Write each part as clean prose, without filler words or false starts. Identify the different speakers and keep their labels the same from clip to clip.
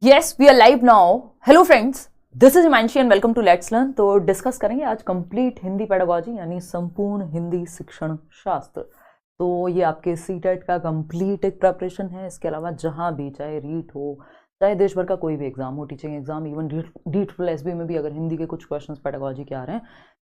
Speaker 1: Yes we are live now. Hello friends, this is Himanshi and welcome to let's learn. तो discuss करेंगे आज complete Hindi pedagogy यानी संपूर्ण हिंदी शिक्षण शास्त्र। तो ये आपके सीटेट का कंप्लीट एक प्रेपरेशन है। इसके अलावा जहाँ भी चाहे रीट हो, चाहे देश भर का कोई भी एग्जाम हो, टीचिंग एग्जाम, इवन DSSB में भी अगर हिंदी के कुछ क्वेश्चंस पेडागोजी के आ रहे हैं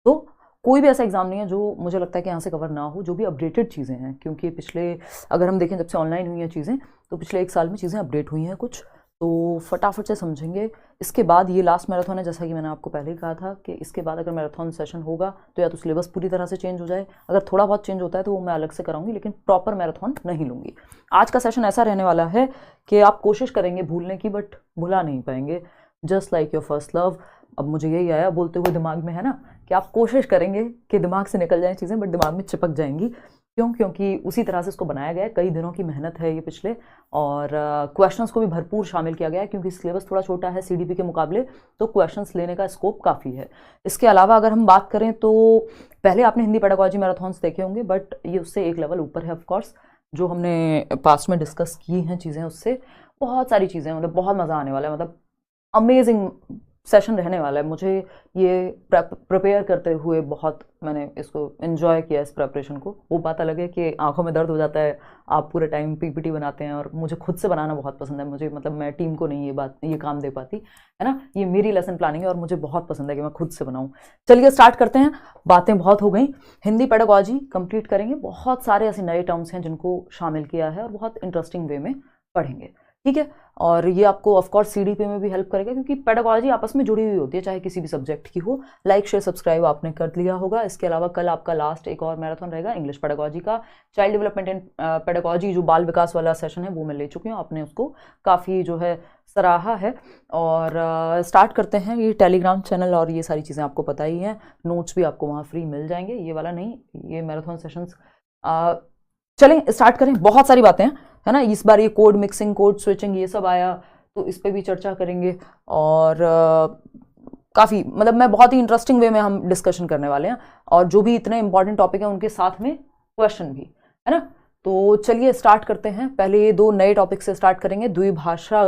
Speaker 1: तो कोई भी ऐसा एग्जाम नहीं है जो मुझे लगता है कि यहाँ से कवर ना हो, जो भी अपडेटेड चीज़ें हैं। क्योंकि पिछले अगर हम देखें जब से ऑनलाइन हुई हैं चीज़ें, तो पिछले एक साल में चीज़ें अपडेट हुई हैं कुछ, तो फटाफट से समझेंगे। इसके बाद ये लास्ट मैराथन है, जैसा कि मैंने आपको पहले ही कहा था कि इसके बाद अगर मैराथन सेशन होगा तो या तो सिलेबस पूरी तरह से चेंज हो जाए, अगर थोड़ा बहुत चेंज होता है तो वो मैं अलग से कराऊंगी, लेकिन प्रॉपर मैराथन नहीं लूँगी। आज का सेशन ऐसा रहने वाला है कि आप कोशिश करेंगे भूलने की, बट भुला नहीं पाएंगे। Just like your first love. अब मुझे यही आया बोलते हुए दिमाग में, है ना, कि आप कोशिश करेंगे कि दिमाग से निकल जाएँ चीज़ें, बट दिमाग में चिपक जाएंगी। क्यों? क्योंकि उसी तरह से इसको बनाया गया है। कई दिनों की मेहनत है ये पिछले, और क्वेश्चंस को भी भरपूर शामिल किया गया है क्योंकि सिलेबस थोड़ा छोटा है CDP के मुकाबले, तो क्वेश्चंस लेने का स्कोप काफ़ी है। इसके अलावा अगर हम बात करें तो पहले आपने हिंदी पेडागोजी मैराथन्स देखे होंगे, बट ये उससे एक लेवल ऊपर है। ऑफकोर्स जो हमने पास्ट में डिस्कस की हैं चीज़ें, उससे बहुत सारी चीज़ें, मतलब बहुत मज़ा आने वाला है, मतलब अमेजिंग सेशन रहने वाला है। मुझे ये प्रिपेयर करते हुए बहुत मैंने इसको एंजॉय किया, इस प्रिपरेशन को। वो बात अलग है कि आंखों में दर्द हो जाता है, आप पूरे टाइम PPT बनाते हैं, और मुझे खुद से बनाना बहुत पसंद है। मुझे मतलब मैं टीम को नहीं ये काम दे पाती, है ना। ये मेरी लेसन प्लानिंग है और मुझे बहुत पसंद है कि मैं खुद से बनाऊँ। चलिए स्टार्ट करते हैं। बातें बहुत हो गई, हिंदी पेडागोजी कंप्लीट करेंगे। बहुत सारे ऐसे नए टर्म्स हैं जिनको शामिल किया है और बहुत इंटरेस्टिंग वे में पढ़ेंगे, ठीक है। और ये आपको ऑफकोर्स CDP में भी हेल्प करेगा क्योंकि पेडागोजी आपस में जुड़ी हुई होती है, चाहे किसी भी सब्जेक्ट की हो। लाइक शेयर सब्सक्राइब आपने कर लिया होगा। इसके अलावा कल आपका लास्ट एक और मैराथन रहेगा इंग्लिश पेडागोजी का। चाइल्ड डेवलपमेंट एंड पेडागोजी जो बाल विकास वाला सेशन है वो मैं ले चुकी हूँ, आपने उसको काफ़ी जो है सराहा है। और स्टार्ट करते हैं। ये टेलीग्राम चैनल और ये सारी चीज़ें आपको पता ही हैं, नोट्स भी आपको वहाँ फ्री मिल जाएंगे। ये वाला नहीं, ये मैराथन सेशंस। चलें स्टार्ट करें। बहुत सारी बातें हैं, है ना। इस बार ये कोड मिक्सिंग, कोड स्विचिंग, ये सब आया, तो इस पे भी चर्चा करेंगे। और काफ़ी मतलब मैं बहुत ही इंटरेस्टिंग वे में हम डिस्कशन करने वाले हैं, और जो भी इतने इंपॉर्टेंट टॉपिक हैं उनके साथ में क्वेश्चन भी, है ना। तो चलिए स्टार्ट करते हैं। पहले ये दो नए टॉपिक से स्टार्ट करेंगे, द्विभाषा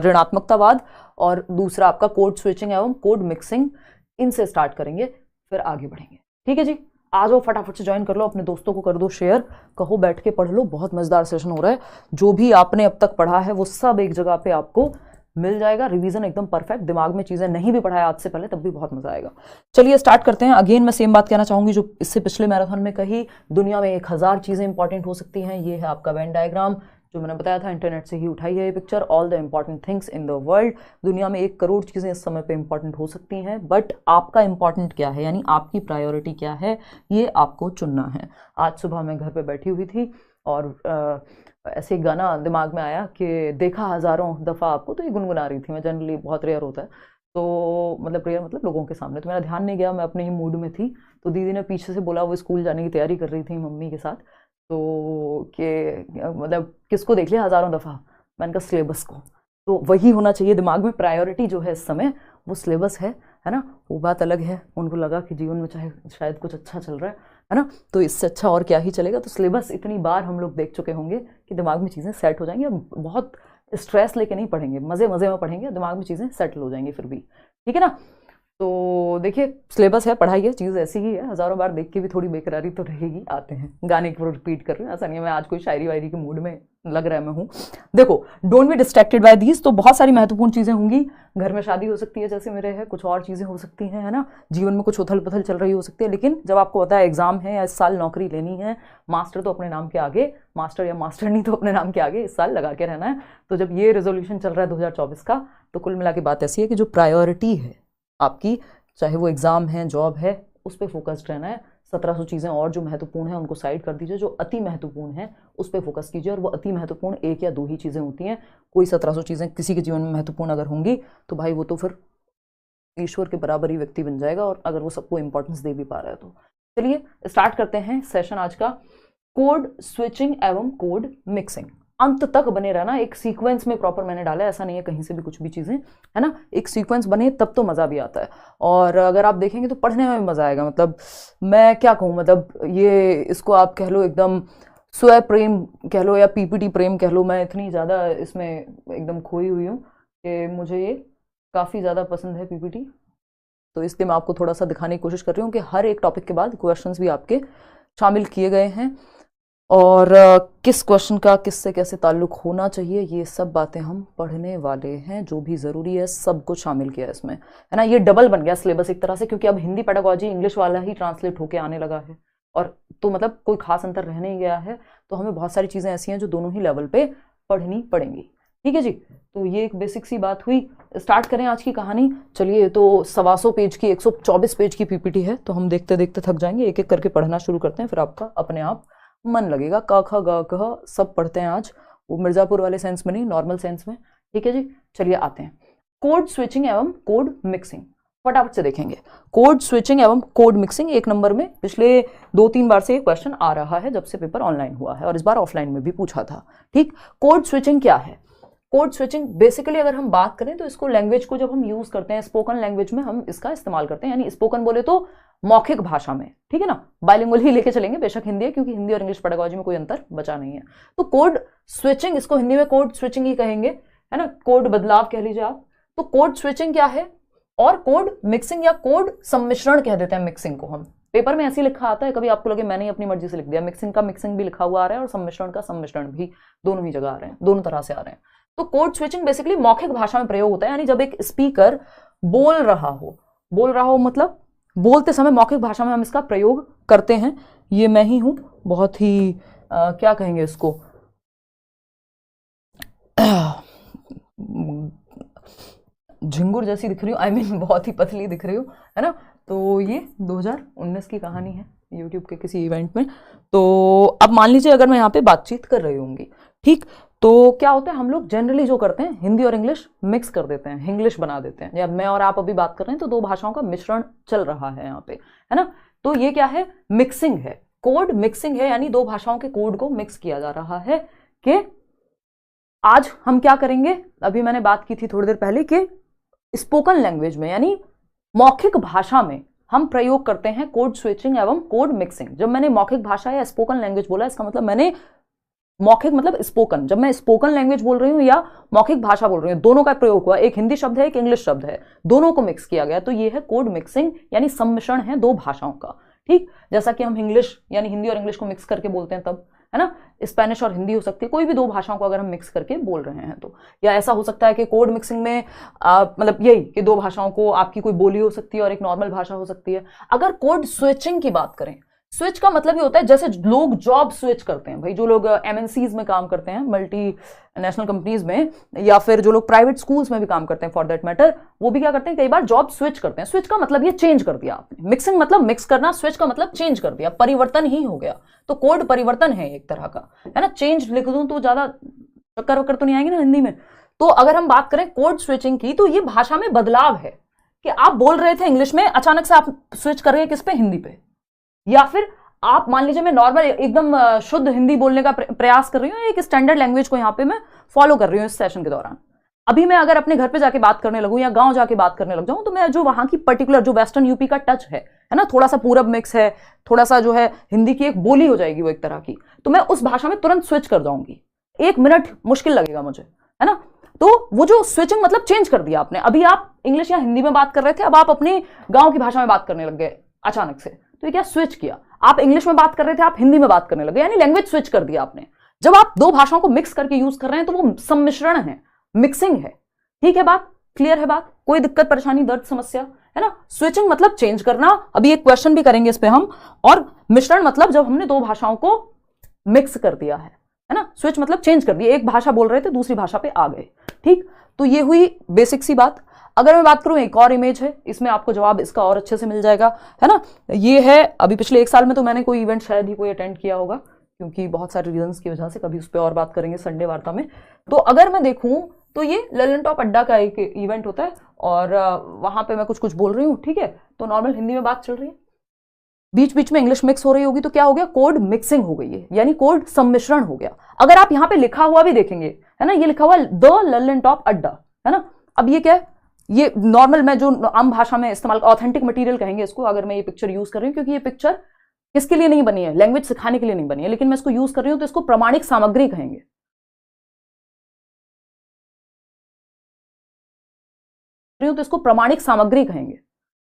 Speaker 1: ऋणात्मकतावाद, और दूसरा आपका कोड स्विचिंग एवं कोड मिक्सिंग। इनसे स्टार्ट करेंगे, फिर आगे बढ़ेंगे, ठीक है जी। आ जाओ, फटाफट से ज्वाइन कर लो, अपने दोस्तों को कर दो शेयर, कहो बैठ के पढ़ लो। बहुत मजेदार सेशन हो रहा है। जो भी आपने अब तक पढ़ा है वो सब एक जगह पे आपको मिल जाएगा। रिवीजन एकदम परफेक्ट, दिमाग में चीजें नहीं भी पढ़ाया आज से पहले तब भी बहुत मजा आएगा। चलिए स्टार्ट करते हैं। अगेन मैं सेम बात कहना चाहूंगी जो इससे पिछले मैराथन में कही, दुनिया में 1000 चीजें इंपॉर्टेंट हो सकती हैं। ये है आपका वेन डायग्राम, जो मैंने बताया था, इंटरनेट से ही उठाई है ये picture. All the important things in the world, दुनिया में 1 करोड़ चीज़ें इस समय पे इंपॉर्टेंट हो सकती हैं, बट आपका इंपॉर्टेंट क्या है, यानी आपकी प्रायोरिटी क्या है, ये आपको चुनना है। आज सुबह मैं घर पे बैठी हुई थी और ऐसे एक गाना दिमाग में आया कि देखा हज़ारों दफ़ा आपको, तो ये गुनगुना रही थी मैं। जनरली बहुत रेयर होता है, तो मतलब रेयर मतलब लोगों के सामने, तो मेरा ध्यान नहीं गया, मैं अपने ही मूड में थी। तो दीदी ने पीछे से बोला, वो स्कूल जाने की तैयारी कर रही थी मम्मी के साथ, तो कि मतलब किसको देख लिया हज़ारों दफ़ा। मैंने कहा सिलेबस को। तो वही होना चाहिए दिमाग में, प्रायोरिटी जो है इस समय वो सिलेबस है ना। वो बात अलग है, उनको लगा कि जीवन में चाहे शायद कुछ अच्छा चल रहा है ना, तो इससे अच्छा और क्या ही चलेगा। तो सिलेबस इतनी बार हम लोग देख चुके होंगे कि दिमाग में चीज़ें सेट हो जाएंगी। अब बहुत स्ट्रेस लेके नहीं पढ़ेंगे, मज़े मज़े में पढ़ेंगे, दिमाग में चीज़ें सेटल हो जाएंगी फिर भी, ठीक है ना। तो देखिए सिलेबस है, पढ़ाई है, चीज़ ऐसी ही है। हज़ारों बार देख के भी थोड़ी बेकरारी तो रहेगी। आते हैं गाने को रिपीट कर रही हूँ, ऐसा नहीं है मैं आज कोई शायरी वायरी के मूड में लग रहा है मैं हूँ। देखो, don't be distracted by these. तो बहुत सारी महत्वपूर्ण चीज़ें होंगी। घर में शादी हो सकती है जैसे मेरे है, कुछ और चीज़ें हो सकती हैं, है ना। जीवन में कुछ उथल पुथल चल रही हो सकती है, लेकिन जब आपको पता है एग्जाम है या इस साल नौकरी लेनी है, मास्टर तो अपने नाम के आगे, मास्टर या मास्टर नहीं तो अपने नाम के आगे इस साल लगा के रहना है। तो जब ये रेजोल्यूशन चल रहा है 2024 का, तो कुल मिला के बात ऐसी है कि जो प्रायोरिटी है आपकी, चाहे वो एग्ज़ाम है, जॉब है, उस पर फोकस्ड रहना है। 1700 चीज़ें और जो महत्वपूर्ण हैं उनको साइड कर दीजिए, जो अति महत्वपूर्ण है उस पर फोकस कीजिए। और वो अति महत्वपूर्ण 1 या 2 ही चीज़ें होती हैं। कोई 1700 चीज़ें किसी के जीवन में महत्वपूर्ण अगर होंगी तो भाई वो तो फिर ईश्वर के बराबर ही व्यक्ति बन जाएगा, और अगर वो सबको इंपॉर्टेंस दे भी पा रहा है तो। चलिए स्टार्ट करते हैं सेशन आज का। कोड स्विचिंग एवं कोड मिक्सिंग। अंत तक बने रहना, एक सीक्वेंस में प्रॉपर मैंने डाला है, ऐसा नहीं है कहीं से भी कुछ भी चीज़ें, है ना। एक सीक्वेंस बने तब तो मज़ा भी आता है, और अगर आप देखेंगे तो पढ़ने में भी मज़ा आएगा। मतलब मैं क्या कहूँ, मतलब ये इसको आप कह लो एकदम स्वयं प्रेम कह लो या PPT प्रेम कह लो, मैं इतनी ज़्यादा इसमें एकदम खोई हुई हूँ कि मुझे ये काफ़ी ज़्यादा पसंद है पीपीटी, तो इसलिए मैं आपको थोड़ा सा दिखाने की कोशिश कर रही हूँ कि हर एक टॉपिक के बाद क्वेश्चंस भी आपके शामिल किए गए हैं और किस क्वेश्चन का किससे कैसे ताल्लुक होना चाहिए, ये सब बातें हम पढ़ने वाले हैं। जो भी ज़रूरी है सब कुछ शामिल किया है इसमें, है ना। ये डबल बन गया सिलेबस एक तरह से, क्योंकि अब हिंदी पेडागोजी इंग्लिश वाला ही ट्रांसलेट होके आने लगा है, और तो मतलब कोई खास अंतर रह नहीं गया है। तो हमें बहुत सारी चीज़ें ऐसी हैं जो दोनों ही लेवल पे पढ़नी पड़ेंगी। ठीक है जी, तो ये एक बेसिक सी बात हुई। स्टार्ट करें आज की कहानी। चलिए, तो 125 पेज की 124 पेज की पीपीटी है, तो हम देखते देखते थक जाएंगे। एक एक करके पढ़ना शुरू करते हैं, फिर आपका अपने आप मन लगेगा। क ख ग घ सब पढ़ते हैं आज, वो मिर्जापुर वाले सेंस में नहीं, नॉर्मल सेंस में। ठीक है जी, चलिए आते हैं। कोड स्विचिंग एवं कोड मिक्सिंग, फटाफट से देखेंगे। कोड स्विचिंग एवं कोड मिक्सिंग 1 नंबर में पिछले 2-3 बार से ये क्वेश्चन आ रहा है जब से पेपर ऑनलाइन हुआ है, और इस बार ऑफलाइन में भी पूछा था। ठीक, कोड स्विचिंग क्या है? कोड स्विचिंग बेसिकली अगर हम बात करें तो इसको लैंग्वेज को जब हम यूज करते हैं स्पोकन लैंग्वेज में, हम इसका इस्तेमाल करते हैं, यानी स्पोकन बोले तो मौखिक भाषा में। ठीक है ना, बाइलिंगुअल ही लेके चलेंगे, बेशक हिंदी है, क्योंकि हिंदी और इंग्लिश पेडागोजी में कोई अंतर बचा नहीं है। तो कोड स्विचिंग, इसको हिंदी में कोड स्विचिंग ही कहेंगे, है ना, कोड बदलाव कह लीजिए आप। तो कोड स्विचिंग क्या है? और कोड मिक्सिंग या कोड सम्मिश्रण कह देते हैं मिक्सिंग को हम। पेपर में ऐसे लिखा आता है, कभी आपको लगे मैंने अपनी मर्जी से लिख दिया। मिक्सिंग का मिक्सिंग भी लिखा हुआ आ रहा है और सम्मिश्रण का सम्मिश्रण भी, दोनों ही जगह आ रहे हैं, दोनों तरह से आ रहे हैं। तो कोड स्विचिंग बेसिकली मौखिक भाषा में प्रयोग होता है, यानी जब एक स्पीकर बोल रहा हो मतलब बोलते समय मौखिक भाषा में हम इसका प्रयोग करते हैं। ये मैं ही हूं, बहुत ही क्या कहेंगे इसको, झिंगुर जैसी दिख रही हूँ, आई मीन बहुत ही पतली दिख रही हूँ, है ना। तो ये 2019 की कहानी है, यूट्यूब के किसी इवेंट में। तो अब मान लीजिए अगर मैं यहाँ पे बातचीत कर रही होंगी, ठीक, तो क्या होता है, हम लोग जनरली जो करते हैं हिंदी और इंग्लिश मिक्स कर देते हैं, इंग्लिश बना देते हैं। या मैं और आप अभी बात कर रहे हैं तो 2 भाषाओं का मिश्रण चल रहा है यहाँ पे, है ना। तो ये क्या है? मिक्सिंग है, कोड मिक्सिंग है, यानी 2 भाषाओं के कोड को मिक्स किया जा रहा है। कि आज हम क्या करेंगे, अभी मैंने बात की थी थोड़ी देर पहले कि स्पोकन लैंग्वेज में यानी मौखिक भाषा में हम प्रयोग करते हैं कोड स्विचिंग एवं कोड मिक्सिंग। जब मैंने मौखिक भाषा या स्पोकन लैंग्वेज बोला, इसका मतलब मैंने मौखिक मतलब स्पोकन, जब मैं स्पोकन लैंग्वेज बोल रही हूं या मौखिक भाषा बोल रही हूं, दोनों का प्रयोग हुआ। एक हिंदी शब्द है, एक इंग्लिश शब्द है, दोनों को मिक्स किया गया, तो ये है कोड मिक्सिंग, यानी सम्मिश्रण है 2 भाषाओं का। ठीक, जैसा कि हम इंग्लिश यानी हिंदी और इंग्लिश को मिक्स करके बोलते हैं तब, है ना। स्पेनिश और हिंदी हो सकती है, कोई भी 2 भाषाओं को अगर हम मिक्स करके बोल रहे हैं तो। या ऐसा हो सकता है कि कोड मिक्सिंग में मतलब यही कि 2 भाषाओं को, आपकी कोई बोली हो सकती है और एक नॉर्मल भाषा हो सकती है। अगर कोड स्विचिंग की बात करें, स्विच का मतलब ये होता है जैसे लोग जॉब स्विच करते हैं भाई, जो लोग एमएनसीज में काम करते हैं, मल्टी नेशनल कंपनीज में, या फिर जो लोग प्राइवेट स्कूल्स में भी काम करते हैं फॉर दैट मैटर, वो भी क्या करते हैं, कई बार जॉब स्विच करते हैं। स्विच का मतलब ये चेंज कर दिया आपने, मिक्सिंग मतलब मिक्स करना, स्विच का मतलब चेंज कर दिया, परिवर्तन ही हो गया। तो कोड परिवर्तन है एक तरह का, है ना। चेंज लिख दूं तो ज्यादा चक्कर वक्कर तो नहीं आएंगे ना हिंदी में। तो अगर हम बात करें कोड स्विचिंग की, तो ये भाषा में बदलाव है कि आप बोल रहे थे इंग्लिश में, अचानक से आप स्विच कर रहे हैं किस पे, हिंदी पे। या फिर आप मान लीजिए मैं नॉर्मल एकदम शुद्ध हिंदी बोलने का प्रयास कर रही हूँ, एक स्टैंडर्ड लैंग्वेज को यहाँ पे मैं फॉलो कर रही हूँ इस सेशन के दौरान। अभी मैं अगर अपने घर पे जाके बात करने लगूं या गांव जाके बात करने लग जाऊं, तो मैं जो वहां की पर्टिकुलर जो वेस्टर्न यूपी का टच है ना, थोड़ा सा पूरब मिक्स है, थोड़ा सा जो है हिंदी की एक बोली हो जाएगी वो एक तरह की, तो मैं उस भाषा में तुरंत स्विच कर जाऊंगी। 1 मिनट मुश्किल लगेगा मुझे, है ना। तो वो जो स्विचिंग मतलब चेंज कर दिया आपने। अभी आप इंग्लिश या हिंदी में बात कर रहे थे, अब आप अपनी गांव की भाषा में बात करने लग गए अचानक से, तो ये क्या स्विच किया। आप इंग्लिश में बात कर रहे थे, आप हिंदी में बात करने लगे, यानी लैंग्वेज स्विच कर दिया आपने। जब आप 2 भाषाओं को मिक्स करके यूज कर रहे हैं तो वो सम्मिश्रण है, मिक्सिंग है। ठीक है, बात क्लियर है, बात कोई दिक्कत परेशानी दर्द समस्या, है ना। स्विचिंग मतलब चेंज करना, अभी एक क्वेश्चन भी करेंगे इस पे हम। और मिश्रण मतलब जब हमने 2 भाषाओं को मिक्स कर दिया है ना। स्विच मतलब चेंज कर दिया, एक भाषा बोल रहे थे दूसरी भाषा पे आ गए। ठीक, तो ये हुई बेसिक सी बात। अगर मैं बात करूं, एक और इमेज है, इसमें आपको जवाब इसका और अच्छे से मिल जाएगा, है ना। ये है, अभी पिछले 1 साल में तो मैंने कोई इवेंट शायद ही कोई अटेंड किया होगा, क्योंकि बहुत सारे रीजंस की वजह से, कभी उस पर और बात करेंगे संडे वार्ता में। तो अगर मैं देखूं तो ये ललन टॉप अड्डा का एक इवेंट होता है, और वहां पे मैं कुछ कुछ बोल रही हूँ, ठीक है, तो नॉर्मल हिंदी में बात चल रही है, बीच बीच में इंग्लिश मिक्स हो रही होगी, तो क्या हो गया, कोड मिक्सिंग हो गई है, यानी कोड सम्मिश्रण हो गया। अगर आप यहाँ पे लिखा हुआ भी देखेंगे, है ना, ये लिखा हुआ द ललन टॉप अड्डा, है ना। अब ये क्या है, ये नॉर्मल मैं जो आम भाषा में इस्तेमाल, ऑथेंटिक मटेरियल कहेंगे इसको, अगर मैं ये पिक्चर यूज कर रही हूँ, क्योंकि ये पिक्चर किसके लिए नहीं बनी है, लैंग्वेज सिखाने के लिए नहीं बनी है, लेकिन मैं इसको यूज कर रही हूँ तो इसको प्रमाणिक सामग्री कहेंगे। रही हूं तो इसको प्रमाणिक सामग्री कहेंगे।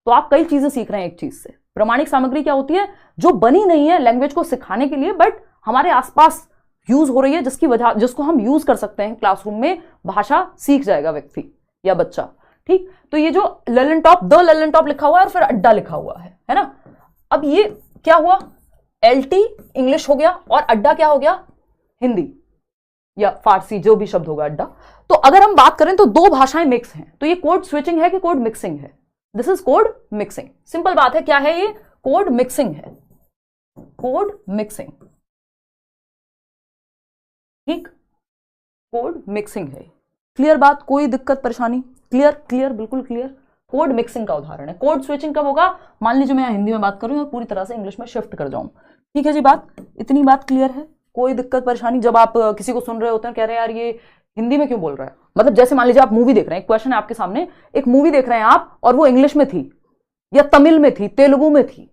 Speaker 1: तो आप कई चीजें सीख रहे हैं एक चीज से। प्रमाणिक सामग्री क्या होती है? जो बनी नहीं है लैंग्वेज को सिखाने के लिए, बट हमारे आसपास यूज हो रही है, जिसकी वजह जिसको हम यूज कर सकते हैं क्लासरूम में, भाषा सीख जाएगा व्यक्ति या बच्चा। ठीक, तो ये जो ललन टॉप लिखा हुआ है और फिर अड्डा लिखा हुआ है ना। अब ये क्या हुआ? LT इंग्लिश हो गया और अड्डा क्या हो गया? हिंदी या फारसी, जो भी शब्द होगा अड्डा। तो अगर हम बात करें तो दो भाषाएं मिक्स हैं, तो ये कोड स्विचिंग है कि कोड मिक्सिंग है? This is code mixing. Simple बात है, क्या है ये? कोड मिक्सिंग है, कोड मिक्सिंग। ठीक, कोड मिक्सिंग है। क्लियर बात? कोई दिक्कत परेशानी? क्लियर, बिल्कुल क्लियर। कोड मिक्सिंग का उदाहरण है। कोड स्विचिंग कब होगा? मान लीजिए मैं हिंदी में बात करूं और पूरी तरह से इंग्लिश में शिफ्ट कर जाऊं। ठीक है जी, बात इतनी बात क्लियर है? कोई दिक्कत परेशानी? जब आप किसी को सुन रहे होते हैं, कह रहे हैं यार ये हिंदी में क्यों बोल रहा है, मतलब जैसे मान लीजिए आप मूवी देख रहे हैं, क्वेश्चन है आपके सामने, एक मूवी देख रहे हैं आप और वो इंग्लिश में थी या तमिल में थी, तेलुगु में थी।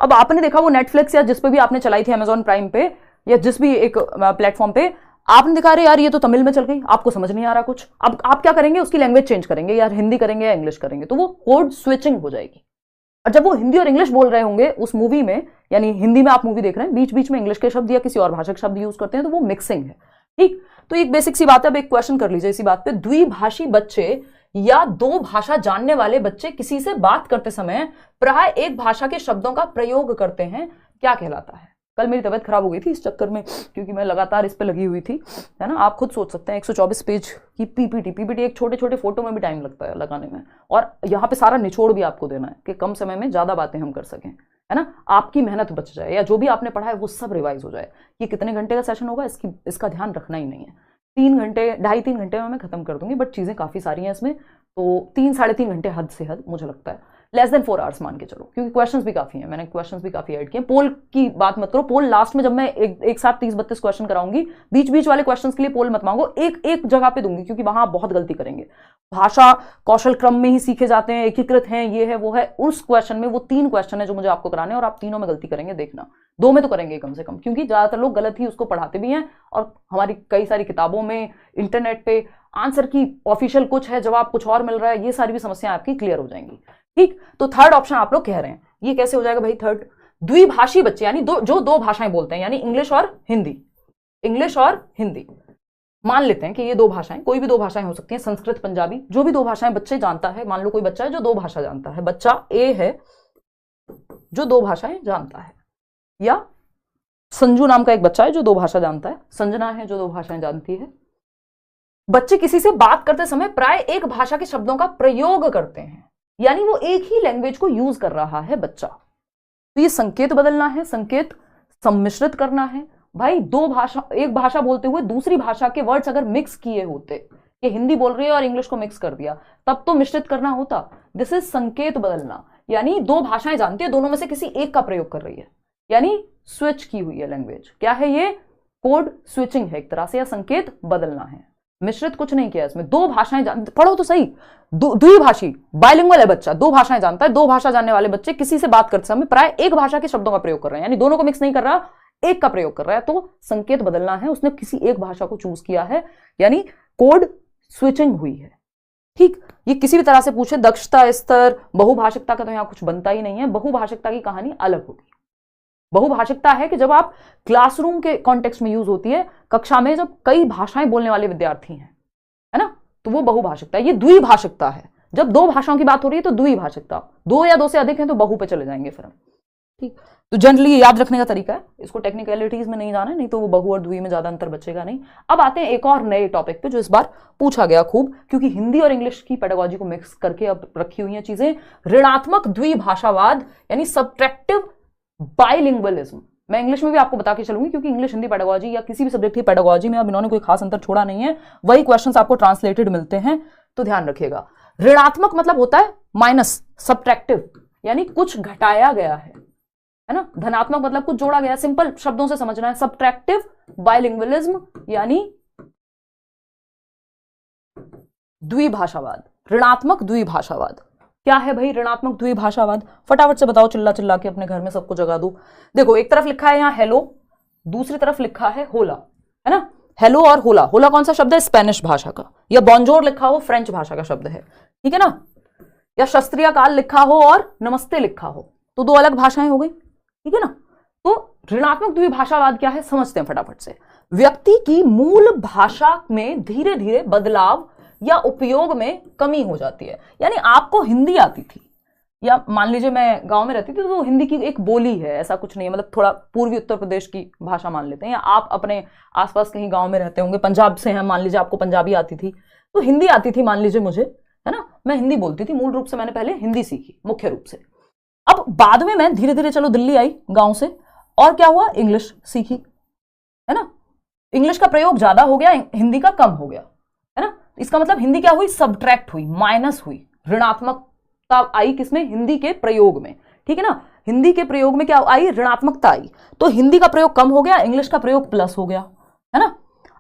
Speaker 1: अब आपने देखा वो नेटफ्लिक्स या जिस पे भी आपने चलाई थी, अमेजॉन प्राइम पे या जिस भी एक प्लेटफॉर्म पे, आपने दिखा रहे यार ये तो तमिल में चल गई, आपको समझ नहीं आ रहा कुछ। अब आप क्या करेंगे? उसकी लैंग्वेज चेंज करेंगे, यार हिंदी करेंगे या इंग्लिश करेंगे, तो वो कोड स्विचिंग हो जाएगी। और जब वो हिंदी और इंग्लिश बोल रहे होंगे उस मूवी में, यानी हिंदी में आप मूवी देख रहे हैं, बीच बीच में इंग्लिश के शब्द या किसी और भाषा के शब्द यूज करते हैं, तो वो मिक्सिंग है। ठीक, तो एक बेसिक सी बात है। अब एक क्वेश्चन कर लीजिए इसी बात पे। द्विभाषी बच्चे या दो भाषा जानने वाले बच्चे किसी से बात करते समय प्राय एक भाषा के शब्दों का प्रयोग करते हैं, क्या कहलाता है? कल मेरी तबीयत खराब हो गई थी इस चक्कर में, क्योंकि मैं लगातार इस पे लगी हुई थी, है ना। आप खुद सोच सकते हैं 124 पेज की पीपीटी एक छोटे छोटे फोटो में भी टाइम लगता है लगाने में, और यहाँ पे सारा निचोड़ भी आपको देना है कि कम समय में ज्यादा बातें हम कर सकें, है ना। आपकी मेहनत बच जाए या जो भी आपने पढ़ा है वो सब रिवाइज हो जाए। ये कितने घंटे का सेशन होगा इसका ध्यान रखना ही नहीं है। 3 घंटे 2.5-3 घंटे में मैं खत्म कर दूंगी, बट चीजें काफी सारी हैं इसमें, तो 3-3.5 घंटे हद से हद मुझे लगता है, लेस देन 4 आवर्स मान के चलो, क्योंकि क्वेश्चंस भी काफी हैं, मैंने क्वेश्चंस भी काफी ऐड किए। पोल की बात मत करो, पोल लास्ट में जब मैं एक साथ 30-32 क्वेश्चन कराऊंगी, बीच बीच वाले क्वेश्चंस के लिए पोल मत मांगो, एक जगह पे दूंगी, क्योंकि वहां आप बहुत गलती करेंगे। भाषा कौशल क्रम में ही सीखे जाते हैं, एकीकृत हैं, ये है वो है। उस क्वेश्चन में वो 3 क्वेश्चन है जो मुझे आपको कराने हैं, और आप तीनों में गलती करेंगे, देखना 2 में तो करेंगे कम से कम, क्योंकि ज्यादातर लोग गलत ही उसको पढ़ाते भी हैं, और हमारी कई सारी किताबों में, इंटरनेट पे आंसर की ऑफिशियल कुछ है, जवाब कुछ और मिल रहा है, ये सारी भी समस्याएं आपकी क्लियर हो जाएंगी। ठीक, तो थर्ड ऑप्शन आप लोग कह रहे हैं, ये कैसे हो जाएगा भाई थर्ड? द्विभाषी बच्चे यानी जो दो भाषाएं बोलते हैं, यानी इंग्लिश और हिंदी, इंग्लिश और हिंदी। मान लेते हैं कि ये 2 भाषाएं, कोई भी 2 भाषाएं हो सकती हैं, संस्कृत पंजाबी, जो भी 2 भाषाएं बच्चे जानता है। मान लो कोई बच्चा है जो 2 भाषा जानता है, बच्चा ए है जो 2 भाषाएं जानता है, या संजू नाम का एक बच्चा है जो 2 भाषा जानता है, संजना है जो 2 भाषाएं जानती है। बच्चे किसी से बात करते समय प्राय एक भाषा के शब्दों का प्रयोग करते हैं, यानी वो एक ही लैंग्वेज को यूज कर रहा है बच्चा। तो ये संकेत बदलना है, संकेत सम्मिश्रित करना है। भाई एक भाषा बोलते हुए दूसरी भाषा के वर्ड्स अगर मिक्स किए होते, कि हिंदी बोल रही है और इंग्लिश को मिक्स कर दिया, तब तो मिश्रित करना होता। दिस इज संकेत बदलना, यानी 2 भाषाएं जानती है, दोनों में से किसी एक का प्रयोग कर रही है, यानी स्विच की हुई है लैंग्वेज। क्या है ये? कोड स्विचिंग है एक तरह से, या संकेत बदलना है। मिश्रित कुछ नहीं किया इसमें। 2 भाषाएं पढ़ो तो सही, द्विभाषी बाइलिंगुअल है बच्चा, 2 भाषाएं जानता है। 2 भाषा जानने वाले बच्चे किसी से बात करते समय प्राय एक भाषा के शब्दों का प्रयोग कर रहे हैं, यानी दोनों को मिक्स नहीं कर रहा, एक का प्रयोग कर रहा है। तो संकेत बदलना है, उसने किसी एक भाषा को चूज किया है, यानी कोड स्विचिंग हुई है। ठीक, ये किसी भी तरह से पूछे, दक्षता स्तर, बहुभाषिकता का तो यहां कुछ बनता ही नहीं है। बहुभाषिकता की कहानी अलग होगी। बहुभाषिकता है कि जब आप क्लासरूम के कॉन्टेक्स्ट में यूज होती है, कक्षा में जब कई भाषाएं बोलने वाले विद्यार्थी हैं, है ना, तो वो बहुभाषिकता है। ये द्विभाषिकता है, जब 2 भाषाओं की बात हो रही है तो द्विभाषिकता, 2 या 2 से अधिक हैं तो बहु पे चले जाएंगे फिर हम। ठीक, तो जनरली याद रखने का तरीका है, इसको टेक्निकलिटीज में नहीं जाना है, नहीं तो वो बहु और द्वि में ज्यादा अंतर बचेगा नहीं। अब आते हैं एक और नए टॉपिक पे जो इस बार पूछा गया खूब, क्योंकि हिंदी और इंग्लिश की पेडागोजी को मिक्स करके अब रखी हुई हैं चीजें। ऋणात्मक द्विभाषावाद यानी सब्ट्रैक्टिव बाइलिंगुअलिज्म। मैं इंग्लिश में भी आपको बता के चलूंगी, क्योंकि इंग्लिश हिंदी पेडागोजी या किसी भी सब्जेक्ट की पेडागोजी में अब इन्होंने कोई खास अंतर छोड़ा नहीं है, वही क्वेश्चंस आपको ट्रांसलेटेड मिलते हैं, तो ध्यान रखिएगा। ऋणात्मक मतलब होता है माइनस, सब्ट्रैक्टिव यानी कुछ घटाया गया है ना। धनात्मक मतलब कुछ जोड़ा गया, सिंपल शब्दों से समझना है। सब्ट्रैक्टिव बाइलिंगुअलिज्म यानी द्विभाषावाद, ऋणात्मक द्विभाषावाद। क्या है भाई ऋणात्मक द्विभाषावाद? फटाफट से बताओ, चिल्ला चिल्ला के अपने घर में सबको जगा दो। देखो, एक तरफ लिखा है यहाँ हेलो, दूसरी तरफ लिखा है होला, है ना। हेलो और होला, होला कौन सा शब्द है? स्पेनिश भाषा का। या बॉन्जोर लिखा हो, फ्रेंच भाषा का शब्द है, ठीक है ना। या शस्त्रीय काल लिखा हो और नमस्ते लिखा हो, तो दो अलग भाषाएं हो गई, ठीक है ना। तो ऋणात्मक द्विभाषावाद क्या है समझते हैं फटाफट से। व्यक्ति की मूल भाषा में धीरे धीरे बदलाव या उपयोग में कमी हो जाती है। यानी आपको हिंदी आती थी, या मान लीजिए मैं गांव में रहती थी तो हिंदी की एक बोली है, ऐसा कुछ नहीं है, मतलब थोड़ा पूर्वी उत्तर प्रदेश की भाषा मान लेते हैं, या आप अपने आसपास कहीं गांव में रहते होंगे, पंजाब से हैं, मान लीजिए आपको पंजाबी आती थी, तो हिंदी आती थी मान लीजिए मुझे, है ना, मैं हिंदी बोलती थी, मूल रूप से मैंने पहले हिंदी सीखी मुख्य रूप से। अब बाद में मैं धीरे धीरे चलो दिल्ली आई गांव से, और क्या हुआ, इंग्लिश सीखी, है ना, इंग्लिश का प्रयोग ज्यादा हो गया, हिंदी का कम हो गया, है ना। इसका मतलब हिंदी क्या हुई, सबट्रैक्ट हुई, माइनस हुई, ऋणात्मकता आई किसमें, हिंदी के प्रयोग में, ठीक है ना। हिंदी के प्रयोग में क्या आई, ऋणात्मकता आई, तो हिंदी का प्रयोग कम हो गया, इंग्लिश का प्रयोग प्लस हो गया, है ना।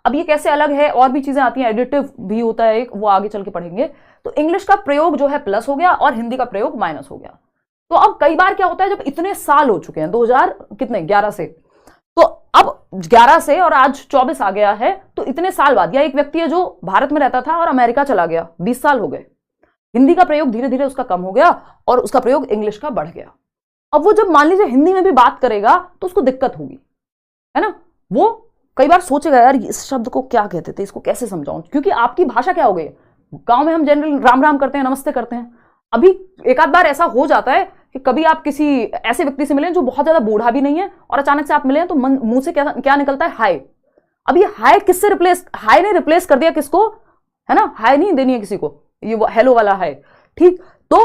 Speaker 1: अब ये कैसे अलग है, और भी चीजें आती हैं, एडिटिव भी होता है एक, वो आगे चल के पढ़ेंगे। तो इंग्लिश का प्रयोग जो है प्लस हो गया और हिंदी का प्रयोग माइनस हो गया। तो अब कई बार क्या होता है, जब इतने साल हो चुके हैं 2011 से, तो अब 11 से और आज 24 आ गया है, तो इतने साल बाद, या एक व्यक्ति है जो भारत में रहता था और अमेरिका चला गया, 20 साल हो गए, हिंदी का प्रयोग धीरे धीरे उसका कम हो गया और उसका प्रयोग इंग्लिश का बढ़ गया। अब वो जब मान लीजिए हिंदी में भी बात करेगा तो उसको दिक्कत होगी, है ना। वो कई बार सोचेगा यार इस शब्द को क्या कहते थे, इसको कैसे समझाऊं, क्योंकि आपकी भाषा क्या हो गई, गांव में हम जनरल राम राम करते हैं, नमस्ते करते हैं। अभी एक आध बार ऐसा हो जाता है कि कभी आप किसी ऐसे व्यक्ति से मिले जो बहुत ज्यादा बूढ़ा भी नहीं है और अचानक से आप मिले तो मुंह से क्या निकलता है, हाय। अब ये हाय किससे रिप्लेस, हाय ने रिप्लेस कर दिया किसको, है ना, हाय नहीं देनी है किसी को, ये हेलो वाला हाय, ठीक। तो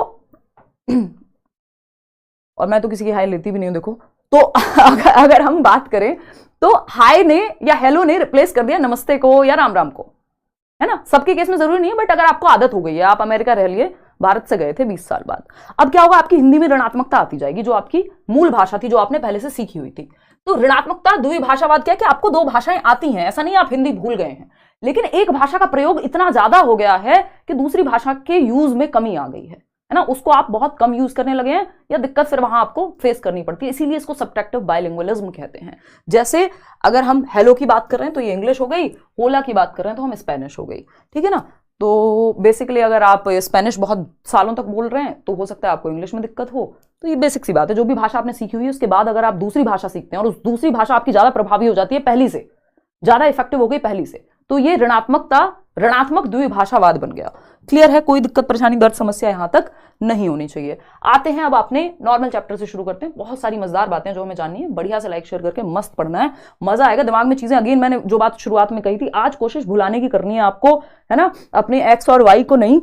Speaker 1: और मैं तो किसी की हाय लेती भी नहीं हूं, देखो। तो अगर हम बात करें तो हाय ने या हेलो ने रिप्लेस कर दिया नमस्ते को या राम राम को, है ना। सबके केस में जरूरी नहीं है, बट अगर आपको आदत हो गई है, आप अमेरिका रह लिए, भारत से गए थे 20 साल बाद, अब क्या होगा, आपकी हिंदी में ऋणात्मकता आती जाएगी, जो आपकी मूल भाषा थी, जो आपने पहले से सीखी हुई थी। तो ऋणात्मकता द्विभाषावाद क्या है कि आपको दो भाषाएं आती हैं, ऐसा नहीं आप हिंदी भूल गए हैं, लेकिन एक भाषा का प्रयोग इतना ज्यादा हो गया है कि दूसरी भाषा के यूज में कमी आ गई है ना, उसको आप बहुत कम यूज करने लगे हैं, या दिक्कत फिर वहां आपको फेस करनी पड़ती है। इसीलिए इसको सबट्रैक्टिव बाइलिंगुअलिज्म कहते हैं। जैसे अगर हम हेलो की बात कर रहे हैं तो ये इंग्लिश हो गई, होला की बात कर रहे हैं तो हम स्पेनिश हो गई, ठीक है ना। तो बेसिकली अगर आप स्पेनिश बहुत सालों तक बोल रहे हैं तो हो सकता है आपको इंग्लिश में दिक्कत हो। तो ये बेसिक सी बात है, जो भी भाषा आपने सीखी हुई है उसके बाद अगर आप दूसरी भाषा सीखते हैं और उस दूसरी भाषा आपकी ज्यादा प्रभावी हो जाती है पहली से, ज्यादा इफेक्टिव हो गई पहली से, तो ये ऋणात्मक द्विभाषावाद बन गया। क्लियर है, कोई दिक्कत परेशानी दर्द समस्या यहां तक नहीं होनी चाहिए। आते हैं अब अपने नॉर्मल चैप्टर से शुरू करते हैं। बहुत सारी मजेदार बातें जो हमें जाननी है, बढ़िया से लाइक शेयर करके मस्त पढ़ना है, मजा आएगा, दिमाग में चीजें, अगेन मैंने जो बात शुरुआत में कही थी, आज कोशिश भुलाने की करनी है आपको, है ना, अपने एक्स और वाई को नहीं,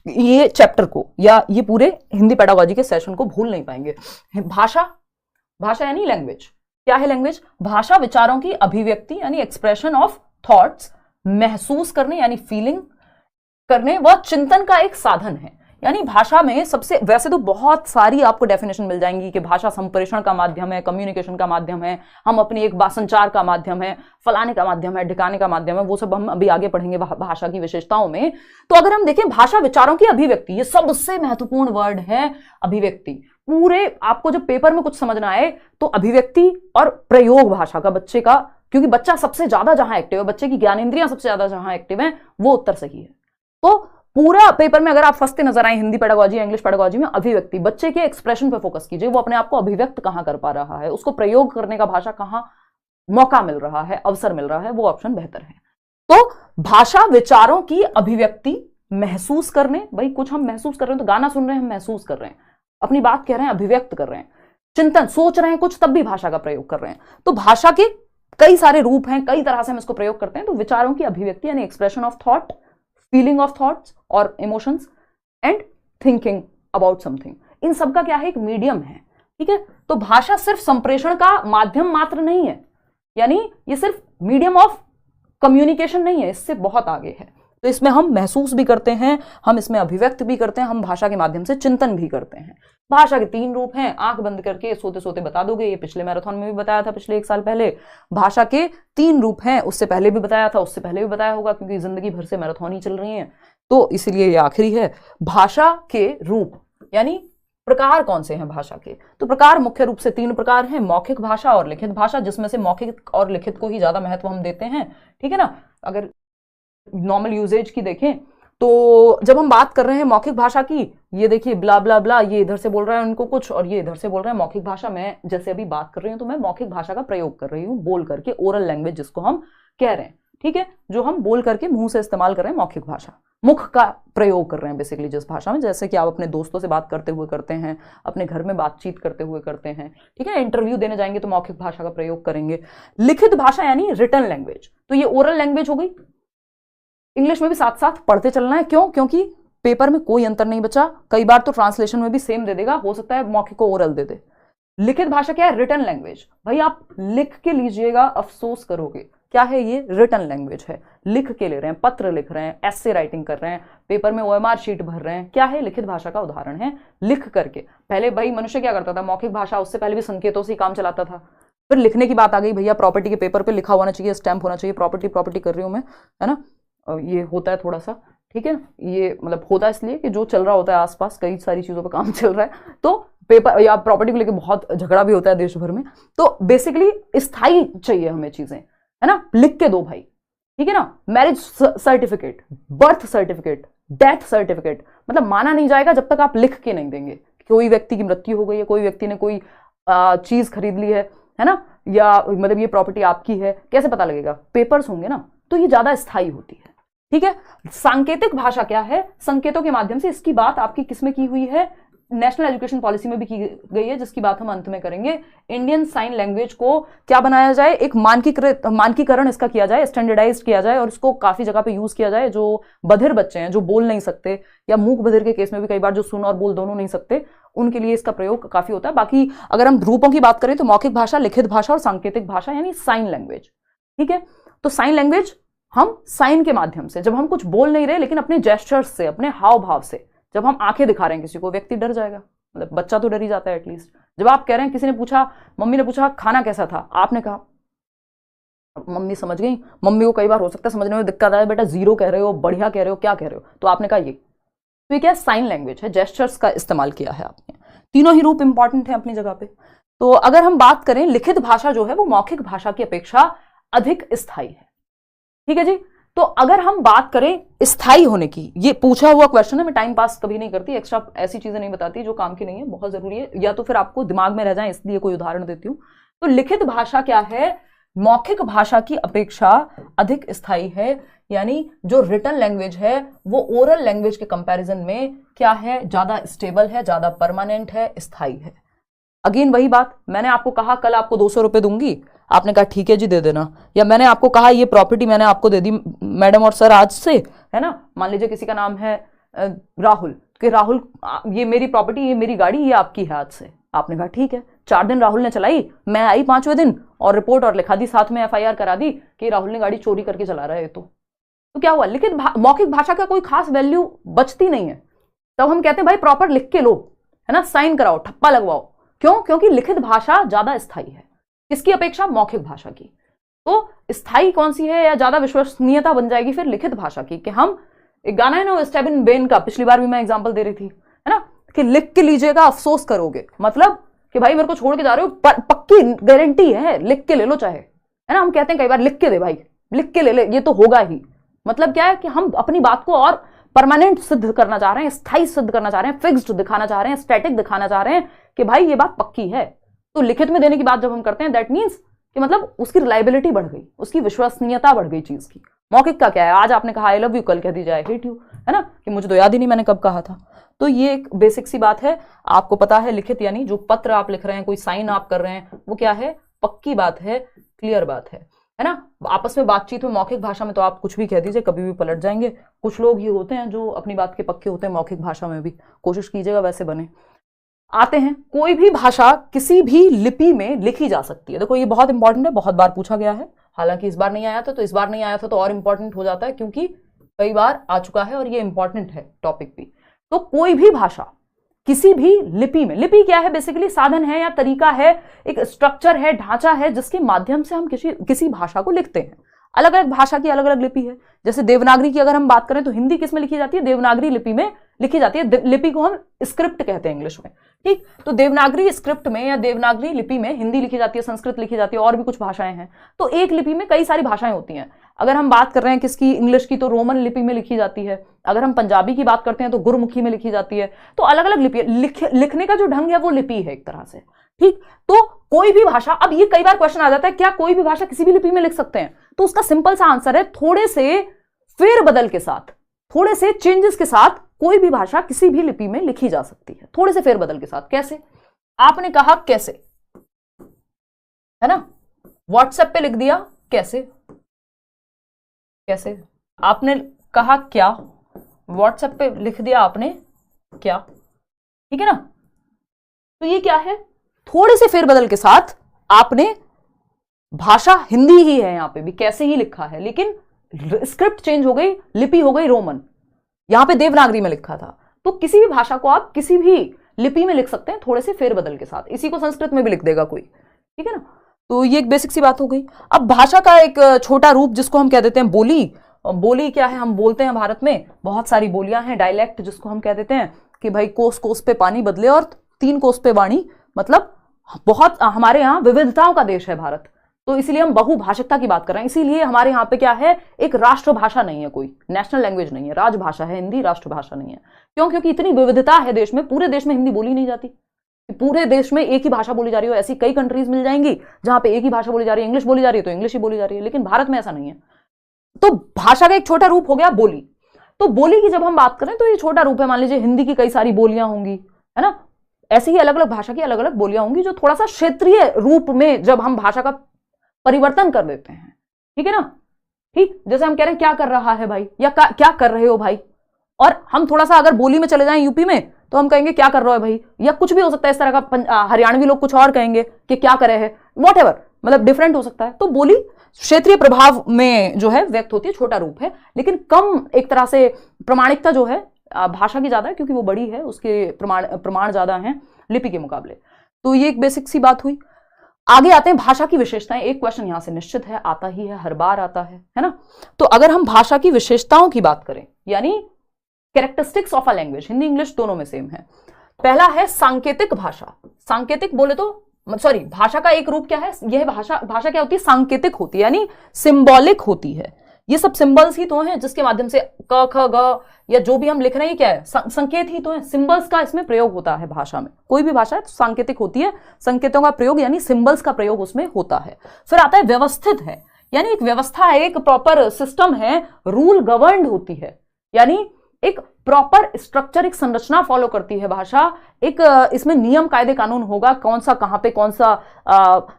Speaker 1: ये चैप्टर को या ये पूरे हिंदी पेडागोजी के सेशन को भूल नहीं पाएंगे। भाषा यानी लैंग्वेज, क्या है लैंग्वेज, भाषा विचारों की अभिव्यक्ति यानी एक्सप्रेशन ऑफ थॉट्स, महसूस करने यानी फीलिंग करने व चिंतन का एक साधन है। यानी भाषा में सबसे, वैसे तो बहुत सारी आपको डेफिनेशन मिल जाएंगी कि भाषा संप्रेषण का माध्यम है, कम्युनिकेशन का माध्यम है, हम अपनी एक संचार का माध्यम है, फलाने का माध्यम है, ढिकाने का माध्यम है, वो सब हम अभी आगे पढ़ेंगे भाषा की विशेषताओं में। तो अगर हम देखें भाषा विचारों की अभिव्यक्ति, ये सबसे महत्वपूर्ण वर्ड है, अभिव्यक्ति। पूरे आपको जब पेपर में कुछ समझना आए तो अभिव्यक्ति और प्रयोग भाषा का बच्चे का, क्योंकि बच्चा सबसे ज्यादा जहां एक्टिव है, बच्चे की ज्ञानेंद्रियां सबसे ज्यादा जहां एक्टिव है, वो उत्तर सही है। तो पूरा पेपर में अगर आप फंसते नजर आए हिंदी पेडागोजी या इंग्लिश पेडागोजी में, अभिव्यक्ति, बच्चे के एक्सप्रेशन पे फोकस कीजिए, वो अपने आप को अभिव्यक्त कहां कर पा रहा है, उसको प्रयोग करने का भाषा कहां मौका मिल रहा है, अवसर मिल रहा है, वो ऑप्शन बेहतर है। तो भाषा विचारों की अभिव्यक्ति, महसूस करने, भाई कुछ हम महसूस कर रहे हैं, तो गाना सुन रहे हैं हम महसूस कर रहे हैं, अपनी बात कह रहे हैं, अभिव्यक्त कर रहे हैं, चिंतन, सोच रहे हैं कुछ, तब भी भाषा का प्रयोग कर रहे हैं। तो भाषा के कई सारे रूप हैं, कई तरह से हम इसको प्रयोग करते हैं। तो विचारों की अभिव्यक्ति यानी expression of thought, feeling of thoughts और emotions and thinking about something, इन सब का क्या है, एक मीडियम है, ठीक है। तो भाषा सिर्फ संप्रेषण का माध्यम मात्र नहीं है, यानी ये सिर्फ मीडियम ऑफ कम्युनिकेशन नहीं है, इससे बहुत आगे है। तो इसमें हम महसूस भी करते हैं, हम इसमें अभिव्यक्त भी करते हैं, हम भाषा के माध्यम से चिंतन भी करते हैं। भाषा के 3 रूप हैं, आंख बंद करके सोते सोते बता दोगे, ये पिछले मैराथन में भी बताया था, पिछले 1 साल पहले। भाषा के 3 रूप हैं, उससे पहले भी बताया था, उससे पहले भी बताया होगा, क्योंकि जिंदगी भर से मैराथन ही चल रही है, तो इसीलिए ये आखिरी है। भाषा के रूप यानी प्रकार कौन से हैं भाषा के, तो प्रकार मुख्य रूप से 3 प्रकार हैं, मौखिक भाषा और लिखित भाषा, जिसमें से मौखिक और लिखित को ही ज्यादा महत्व हम देते हैं, ठीक है ना। अगर नॉर्मल यूजेज की देखें तो जब हम बात कर रहे हैं मौखिक भाषा की, ये देखिए ब्ला ब्ला ब्ला, ये इधर से बोल रहा है उनको कुछ और ये इधर से बोल रहे हैं मौखिक भाषा। मैं जैसे अभी बात कर रही हूं तो मैं मौखिक भाषा का प्रयोग कर रही हूं, बोल करके, ओरल लैंग्वेज जिसको हम कह रहे हैं, ठीक है, जो हम बोल करके मुंह से इस्तेमाल कर रहे हैं, मौखिक भाषा, मुख का प्रयोग कर रहे हैं बेसिकली जिस भाषा में, जैसे कि आप अपने दोस्तों से बात करते हुए करते हैं, अपने घर में बातचीत करते हुए करते हैं, ठीक है, इंटरव्यू देने जाएंगे तो मौखिक भाषा का प्रयोग करेंगे। लिखित भाषा यानी रिटन लैंग्वेज, तो ये ओरल लैंग्वेज हो गई। इंग्लिश में भी साथ साथ पढ़ते चलना है, क्यों? क्योंकि पेपर में कोई अंतर नहीं बचा, कई बार तो ट्रांसलेशन में भी सेम दे देगा, हो सकता है मौखिक को ओरल दे दे। लिखित भाषा क्या है? Written language. भाई आप लिख के लीजिएगा, अफसोस करोगे। क्या है ये? रिटन लैंग्वेज है, लिख के ले रहे हैं, पत्र लिख रहे हैं, एस्से राइटिंग कर रहे हैं, पेपर में ओएमआर शीट भर रहे हैं, क्या है? लिखित भाषा का उदाहरण है, लिख करके। पहले भाई मनुष्य क्या करता था? मौखिक भाषा, उससे पहले भी संकेतों से ही काम चलाता था। फिर लिखने की बात आ गई, भैया प्रॉपर्टी के पेपर पे लिखा होना चाहिए, स्टैंप होना चाहिए, प्रॉपर्टी प्रॉपर्टी कर रही हूं मैं, है ना, ये होता है थोड़ा सा, ठीक है, ये मतलब होता है इसलिए कि जो चल रहा होता है आसपास, कई सारी चीजों पर काम चल रहा है, तो पेपर या प्रॉपर्टी को लेकर बहुत झगड़ा भी होता है देश भर में। तो बेसिकली स्थायी चाहिए हमें चीजें, है ना, लिख के दो भाई, ठीक है ना। Marriage certificate, birth certificate, death certificate, मतलब माना नहीं जाएगा जब तक आप लिख के नहीं देंगे। कोई व्यक्ति की मृत्यु हो गई है, कोई व्यक्ति ने कोई चीज खरीद ली है ना, या मतलब ये प्रॉपर्टी आपकी है, कैसे पता लगेगा? पेपर्स होंगे ना, तो ये ज्यादा स्थायी होती है, ठीक है। सांकेतिक भाषा क्या है? संकेतों के माध्यम से, इसकी बात आपकी किसमें की हुई है? नेशनल एजुकेशन पॉलिसी में भी की गई है, जिसकी बात हम अंत में करेंगे। इंडियन साइन लैंग्वेज को क्या बनाया जाए? एक मानकीकरण इसका किया जाए, स्टैंडर्डाइज किया जाए, और इसको काफी जगह पे यूज किया जाए। जो बधिर बच्चे हैं, जो बोल नहीं सकते, या मूक बधिर के केस में भी कई बार जो सुन और बोल दोनों नहीं सकते, उनके लिए इसका प्रयोग काफी होता है। बाकी अगर हम रूपों की बात करें तो मौखिक भाषा, लिखित भाषा और सांकेतिक भाषा यानी साइन लैंग्वेज, ठीक है। तो साइन लैंग्वेज हम साइन के माध्यम से, जब हम कुछ बोल नहीं रहे लेकिन अपने जेस्चर्स से, अपने हाव भाव से, जब हम आंखें दिखा रहे हैं किसी को, व्यक्ति डर जाएगा, मतलब बच्चा तो डर ही जाता है एटलीस्ट। जब आप कह रहे हैं, किसी ने पूछा, मम्मी ने पूछा खाना कैसा था, आपने कहा, मम्मी समझ गई, मम्मी को कई बार हो सकता है समझने में दिक्कत आए, बेटा जीरो कह रहे हो, बढ़िया कह रहे हो, क्या कह रहे हो, तो आपने कहा ये। तो ये क्या? साइन लैंग्वेज है, जेस्चर्स का इस्तेमाल किया है आपने। तीनों ही रूप इंपॉर्टेंट है अपनी जगह पे। तो अगर हम बात करें, लिखित भाषा जो है वो मौखिक भाषा की अपेक्षा अधिक स्थायी है, ठीक है जी। तो अगर हम बात करें स्थायी होने की, ये पूछा हुआ क्वेश्चन है, मैं टाइम पास कभी नहीं करती, एक्स्ट्रा ऐसी चीजें नहीं बताती जो काम की नहीं है, बहुत जरूरी है, या तो फिर आपको दिमाग में रह जाए, इसलिए कोई उदाहरण देती हूं। तो लिखित भाषा क्या है? मौखिक भाषा की अपेक्षा अधिक स्थायी है, यानी जो रिटन लैंग्वेज है वो ओरल लैंग्वेज के कंपैरिजन में क्या है? ज्यादा स्टेबल है, ज्यादा परमानेंट है, स्थायी है। अगेन वही बात, मैंने आपको कहा कल आपको 200 रुपए दूंगी, आपने कहा ठीक है जी दे देना, या मैंने आपको कहा ये प्रॉपर्टी मैंने आपको दे दी मैडम और सर आज से, है ना, मान लीजिए किसी का नाम है राहुल, कि राहुल ये मेरी प्रॉपर्टी, ये मेरी गाड़ी, ये आपकी है आज से। आपने कहा ठीक है, 4 दिन राहुल ने चलाई, मैं आई 5वें दिन और रिपोर्ट और लिखा दी, साथ में एफआईआर करा दी कि राहुल ने गाड़ी चोरी करके चला रहा है। तो क्या हुआ? लिखित मौखिक भाषा का कोई खास वैल्यू बचती नहीं है। तब हम कहते हैं भाई प्रॉपर लिख के लो, है ना, साइन कराओ, ठप्पा लगवाओ। क्यों? क्योंकि लिखित भाषा ज्यादा स्थायी है, किसकी अपेक्षा? मौखिक भाषा की। तो स्थायी कौन सी है, या ज्यादा विश्वसनीयता बन जाएगी फिर लिखित भाषा की। कि हम, एक गाना है ना स्टेबिन बेन का, पिछली बार भी मैं एग्जांपल दे रही थी, है ना, कि लिख के लीजिएगा अफसोस करोगे, मतलब कि भाई मेरे को छोड़ के जा रहे हो, पक्की गारंटी है, लिख के ले लो चाहे, है ना। हम कहते हैं कई बार लिख के दे भाई, लिख के ले ले, ये तो होगा ही। मतलब क्या है कि हम अपनी बात को और परमानेंट सिद्ध करना चाह रहे हैं, स्थायी सिद्ध करना चाह रहे हैं, फिक्स्ड दिखाना चाह रहे हैं, स्टैटिक दिखाना चाह रहे हैं कि भाई ये बात पक्की है। तो लिखित में देने की बात जब हम करते हैं, दैट मीन्स कि मतलब उसकी रिलायबिलिटी बढ़ गई, उसकी विश्वसनीयता बढ़ गई चीज की। मौखिक का क्या है? आज आपने कहा आई लव यू, कल कह दीजिए आई हेट यू, है ना, कि मुझे तो याद ही नहीं मैंने कब कहा था। तो ये एक बेसिक सी बात है, आपको पता है। लिखित यानी जो पत्र आप लिख रहे हैं, कोई साइन आप कर रहे हैं, वो क्या है? पक्की बात है, क्लियर बात है ना। आपस में बातचीत में मौखिक भाषा में तो आप कुछ भी कह दीजिए, कभी भी पलट जाएंगे। कुछ लोग ये होते हैं जो अपनी बात के पक्के होते हैं, मौखिक भाषा में भी कोशिश कीजिएगा वैसे बने। आते हैं, कोई भी भाषा किसी भी लिपि में लिखी जा सकती है। देखो ये बहुत इंपॉर्टेंट है, बहुत बार पूछा गया है, हालांकि इस बार नहीं आया था, तो इस बार नहीं आया था तो और इंपॉर्टेंट हो जाता है, क्योंकि कई बार आ चुका है और ये इंपॉर्टेंट है टॉपिक भी। तो कोई भी भाषा किसी भी लिपि में, लिपि क्या है? बेसिकली साधन है या तरीका है, एक स्ट्रक्चर है, ढांचा है, जिसके माध्यम से हम किसी भाषा को लिखते हैं। अलग अलग भाषा की अलग अलग लिपि है। जैसे देवनागरी की अगर हम बात करें तो हिंदी किस में लिखी जाती है? देवनागरी लिपि में लिखी जाती है। लिपि को हम स्क्रिप्ट कहते हैं इंग्लिश में, ठीक। तो देवनागरी स्क्रिप्ट में या देवनागरी लिपि में हिंदी लिखी जाती है, संस्कृत लिखी जाती है, और भी कुछ भाषाएं हैं। तो एक लिपि में कई सारी भाषाएं होती हैं। अगर हम बात कर रहे हैं किसकी, इंग्लिश की, तो रोमन लिपि में लिखी जाती है। अगर हम पंजाबी की बात करते हैं तो गुरमुखी में लिखी जाती है। तो अलग अलग लिपि, लिखने का जो ढंग है वो लिपि है एक तरह से, ठीक। तो कोई भी भाषा, अब ये कई बार क्वेश्चन आ जाता है क्या कोई भी भाषा किसी भी लिपि में लिख सकते हैं, तो उसका सिंपल सा आंसर है थोड़े से फेरबदल के साथ, थोड़े से चेंजेस के साथ कोई भी भाषा किसी भी लिपि में लिखी जा सकती है, थोड़े से फेरबदल के साथ। कैसे? आपने कहा कैसे, है ना, व्हाट्सएप पे लिख दिया कैसे, कैसे। आपने कहा क्या, व्हाट्सएप पे लिख दिया आपने क्या, ठीक है ना। तो ये क्या है, थोड़े से फेरबदल के साथ आपने, भाषा हिंदी ही है, यहां पे भी कैसे ही लिखा है, लेकिन स्क्रिप्ट चेंज हो गई, लिपि हो गई रोमन, यहां पे देवनागरी में लिखा था। तो किसी भी भाषा को आप किसी भी लिपि में लिख सकते हैं थोड़े से फेरबदल के साथ, इसी को संस्कृत में भी लिख देगा कोई, ठीक है ना। तो ये एक बेसिक सी बात हो गई। अब भाषा का एक छोटा रूप जिसको हम कह देते हैं बोली। बोली क्या है, हम बोलते हैं भारत में बहुत सारी बोलियां हैं। डायलेक्ट जिसको हम कह देते हैं कि भाई कोस कोस पे पानी बदले और 3 कोस पे वाणी, मतलब बहुत हमारे यहाँ विविधताओं का देश है भारत, तो इसलिए हम बहुभाषिकता की बात कर रहे हैं। इसीलिए हमारे यहाँ पे क्या है, एक राष्ट्रभाषा नहीं है, कोई नेशनल लैंग्वेज नहीं है, राजभाषा है हिंदी, राष्ट्रभाषा नहीं है। क्यों? क्योंकि इतनी विविधता है देश में, पूरे देश में हिंदी बोली नहीं जाती। पूरे देश में एक ही भाषा बोली जा रही हो, ऐसी कई कंट्रीज मिल जाएंगी जहां पे एक ही भाषा बोली जा रही है, इंग्लिश बोली जा रही है तो इंग्लिश ही बोली जा रही है, लेकिन भारत में ऐसा नहीं है। तो भाषा का एक छोटा रूप हो गया बोली। तो बोली की जब हम बात करें तो ये छोटा रूप है। मान लीजिए हिंदी की कई सारी बोलियां होंगी, है ना, ऐसे ही अलग अलग भाषा की अलग अलग बोलियां होंगी जो थोड़ा सा क्षेत्रीय रूप में जब हम भाषा का परिवर्तन कर देते हैं, ठीक है ना। ठीक, जैसे हम कह रहे हैं क्या कर रहा है भाई, या क्या कर रहे हो भाई, और हम थोड़ा सा अगर बोली में चले जाएं यूपी में तो हम कहेंगे क्या कर रहे हो भाई, या कुछ भी हो सकता है इस तरह का। हरियाणवी लोग कुछ और कहेंगे कि क्या करे है, व्हाटएवर, मतलब डिफरेंट हो सकता है। तो बोली क्षेत्रीय प्रभाव में जो है व्यक्त होती है, छोटा रूप है, लेकिन कम एक तरह से प्रमाणिकता जो है भाषा की ज्यादा है, क्योंकि वो बड़ी है, उसके प्रमाण ज्यादा हैं लिपि के मुकाबले। तो ये एक बेसिक सी बात हुई। आगे आते हैं भाषा की विशेषताएं। एक क्वेश्चन यहां से निश्चित है, आता ही है, हर बार आता है ना। तो अगर हम भाषा की विशेषताओं की बात करें, यानी characteristics of a language, Hindi English दोनों में सेम है। पहला है सांकेतिक भाषा। सांकेतिक बोले तो सॉरी, भाषा का एक रूप क्या है, यह भाषा क्या होती है, सांकेतिक होती है, यानी सिंबॉलिक होती है। ये सब सिंबल्स ही तो हैं जिसके माध्यम से क ख ग या जो भी हम लिख रहे हैं क्या है, संकेत ही तो है। सिंबल्स का इसमें प्रयोग होता है भाषा में, कोई भी भाषा है तो सांकेतिक होती है, संकेतों का प्रयोग यानी सिंबल्स का प्रयोग उसमें होता है। फिर आता है व्यवस्थित है, यानी एक व्यवस्था है, एक प्रॉपर सिस्टम है, रूल गवर्न्ड होती है, यानी एक प्रॉपर स्ट्रक्चर, एक संरचना फॉलो करती है भाषा। एक इसमें नियम कायदे कानून होगा, कौन सा कहां पे कौन सा,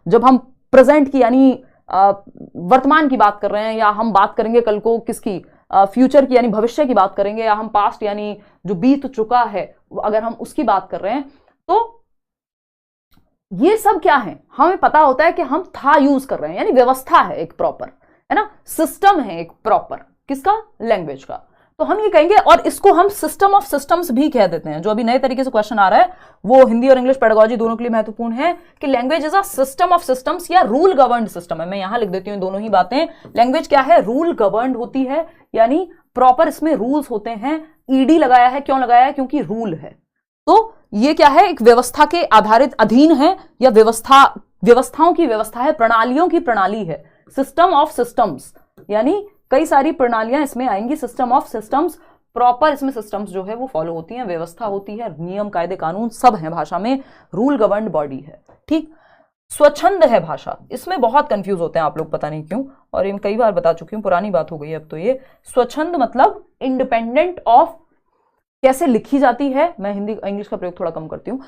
Speaker 1: जब हम प्रेजेंट की यानी वर्तमान की बात कर रहे हैं, या हम बात करेंगे कल को किसकी, फ्यूचर की यानी भविष्य की बात करेंगे, या हम पास्ट यानी जो बीत चुका है अगर हम उसकी बात कर रहे हैं, तो ये सब क्या है, हमें पता होता है कि हम था यूज कर रहे हैं, यानी व्यवस्था है एक प्रॉपर, है ना, सिस्टम है एक प्रॉपर, किसका, लैंग्वेज का। तो हम ये कहेंगे, और इसको हम सिस्टम ऑफ सिस्टम्स भी कह देते हैं। जो अभी नए तरीके से क्वेश्चन आ रहा है वो हिंदी और इंग्लिश पेडागोजी दोनों के लिए महत्वपूर्ण है कि language is a system of systems या रूल गवर्न्ड सिस्टम है। मैं यहां लिख देती हूँ दोनों ही बातें। लैंग्वेज क्या है, रूल गवर्न्ड होती है, यानी प्रॉपर इसमें रूल्स होते हैं। ईडी लगाया है, क्यों लगाया है, क्योंकि रूल है। तो ये क्या है, एक व्यवस्था के आधारित अधीन है, या व्यवस्थाओं की व्यवस्था है, प्रणालियों की प्रणाली है, सिस्टम ऑफ सिस्टम्स, यानी कई सारी प्रणालियां इसमें आएंगी, सिस्टम ऑफ सिस्टम्स, प्रॉपर इसमें सिस्टम्स जो है वो फॉलो होती हैं, व्यवस्था होती है, नियम कायदे कानून सब है भाषा में, रूल गवर्न्ड बॉडी है। ठीक, स्वच्छंद है भाषा, इसमें बहुत कंफ्यूज होते हैं आप लोग, पता नहीं क्यों, और ये कई बार बता चुकी हूं, पुरानी बात हो गई अब तो। ये स्वच्छंद मतलब इंडिपेंडेंट ऑफ कैसे लिखी जाती है, मैं हिंदी इंग्लिश का प्रयोग थोड़ा कम करती हूं।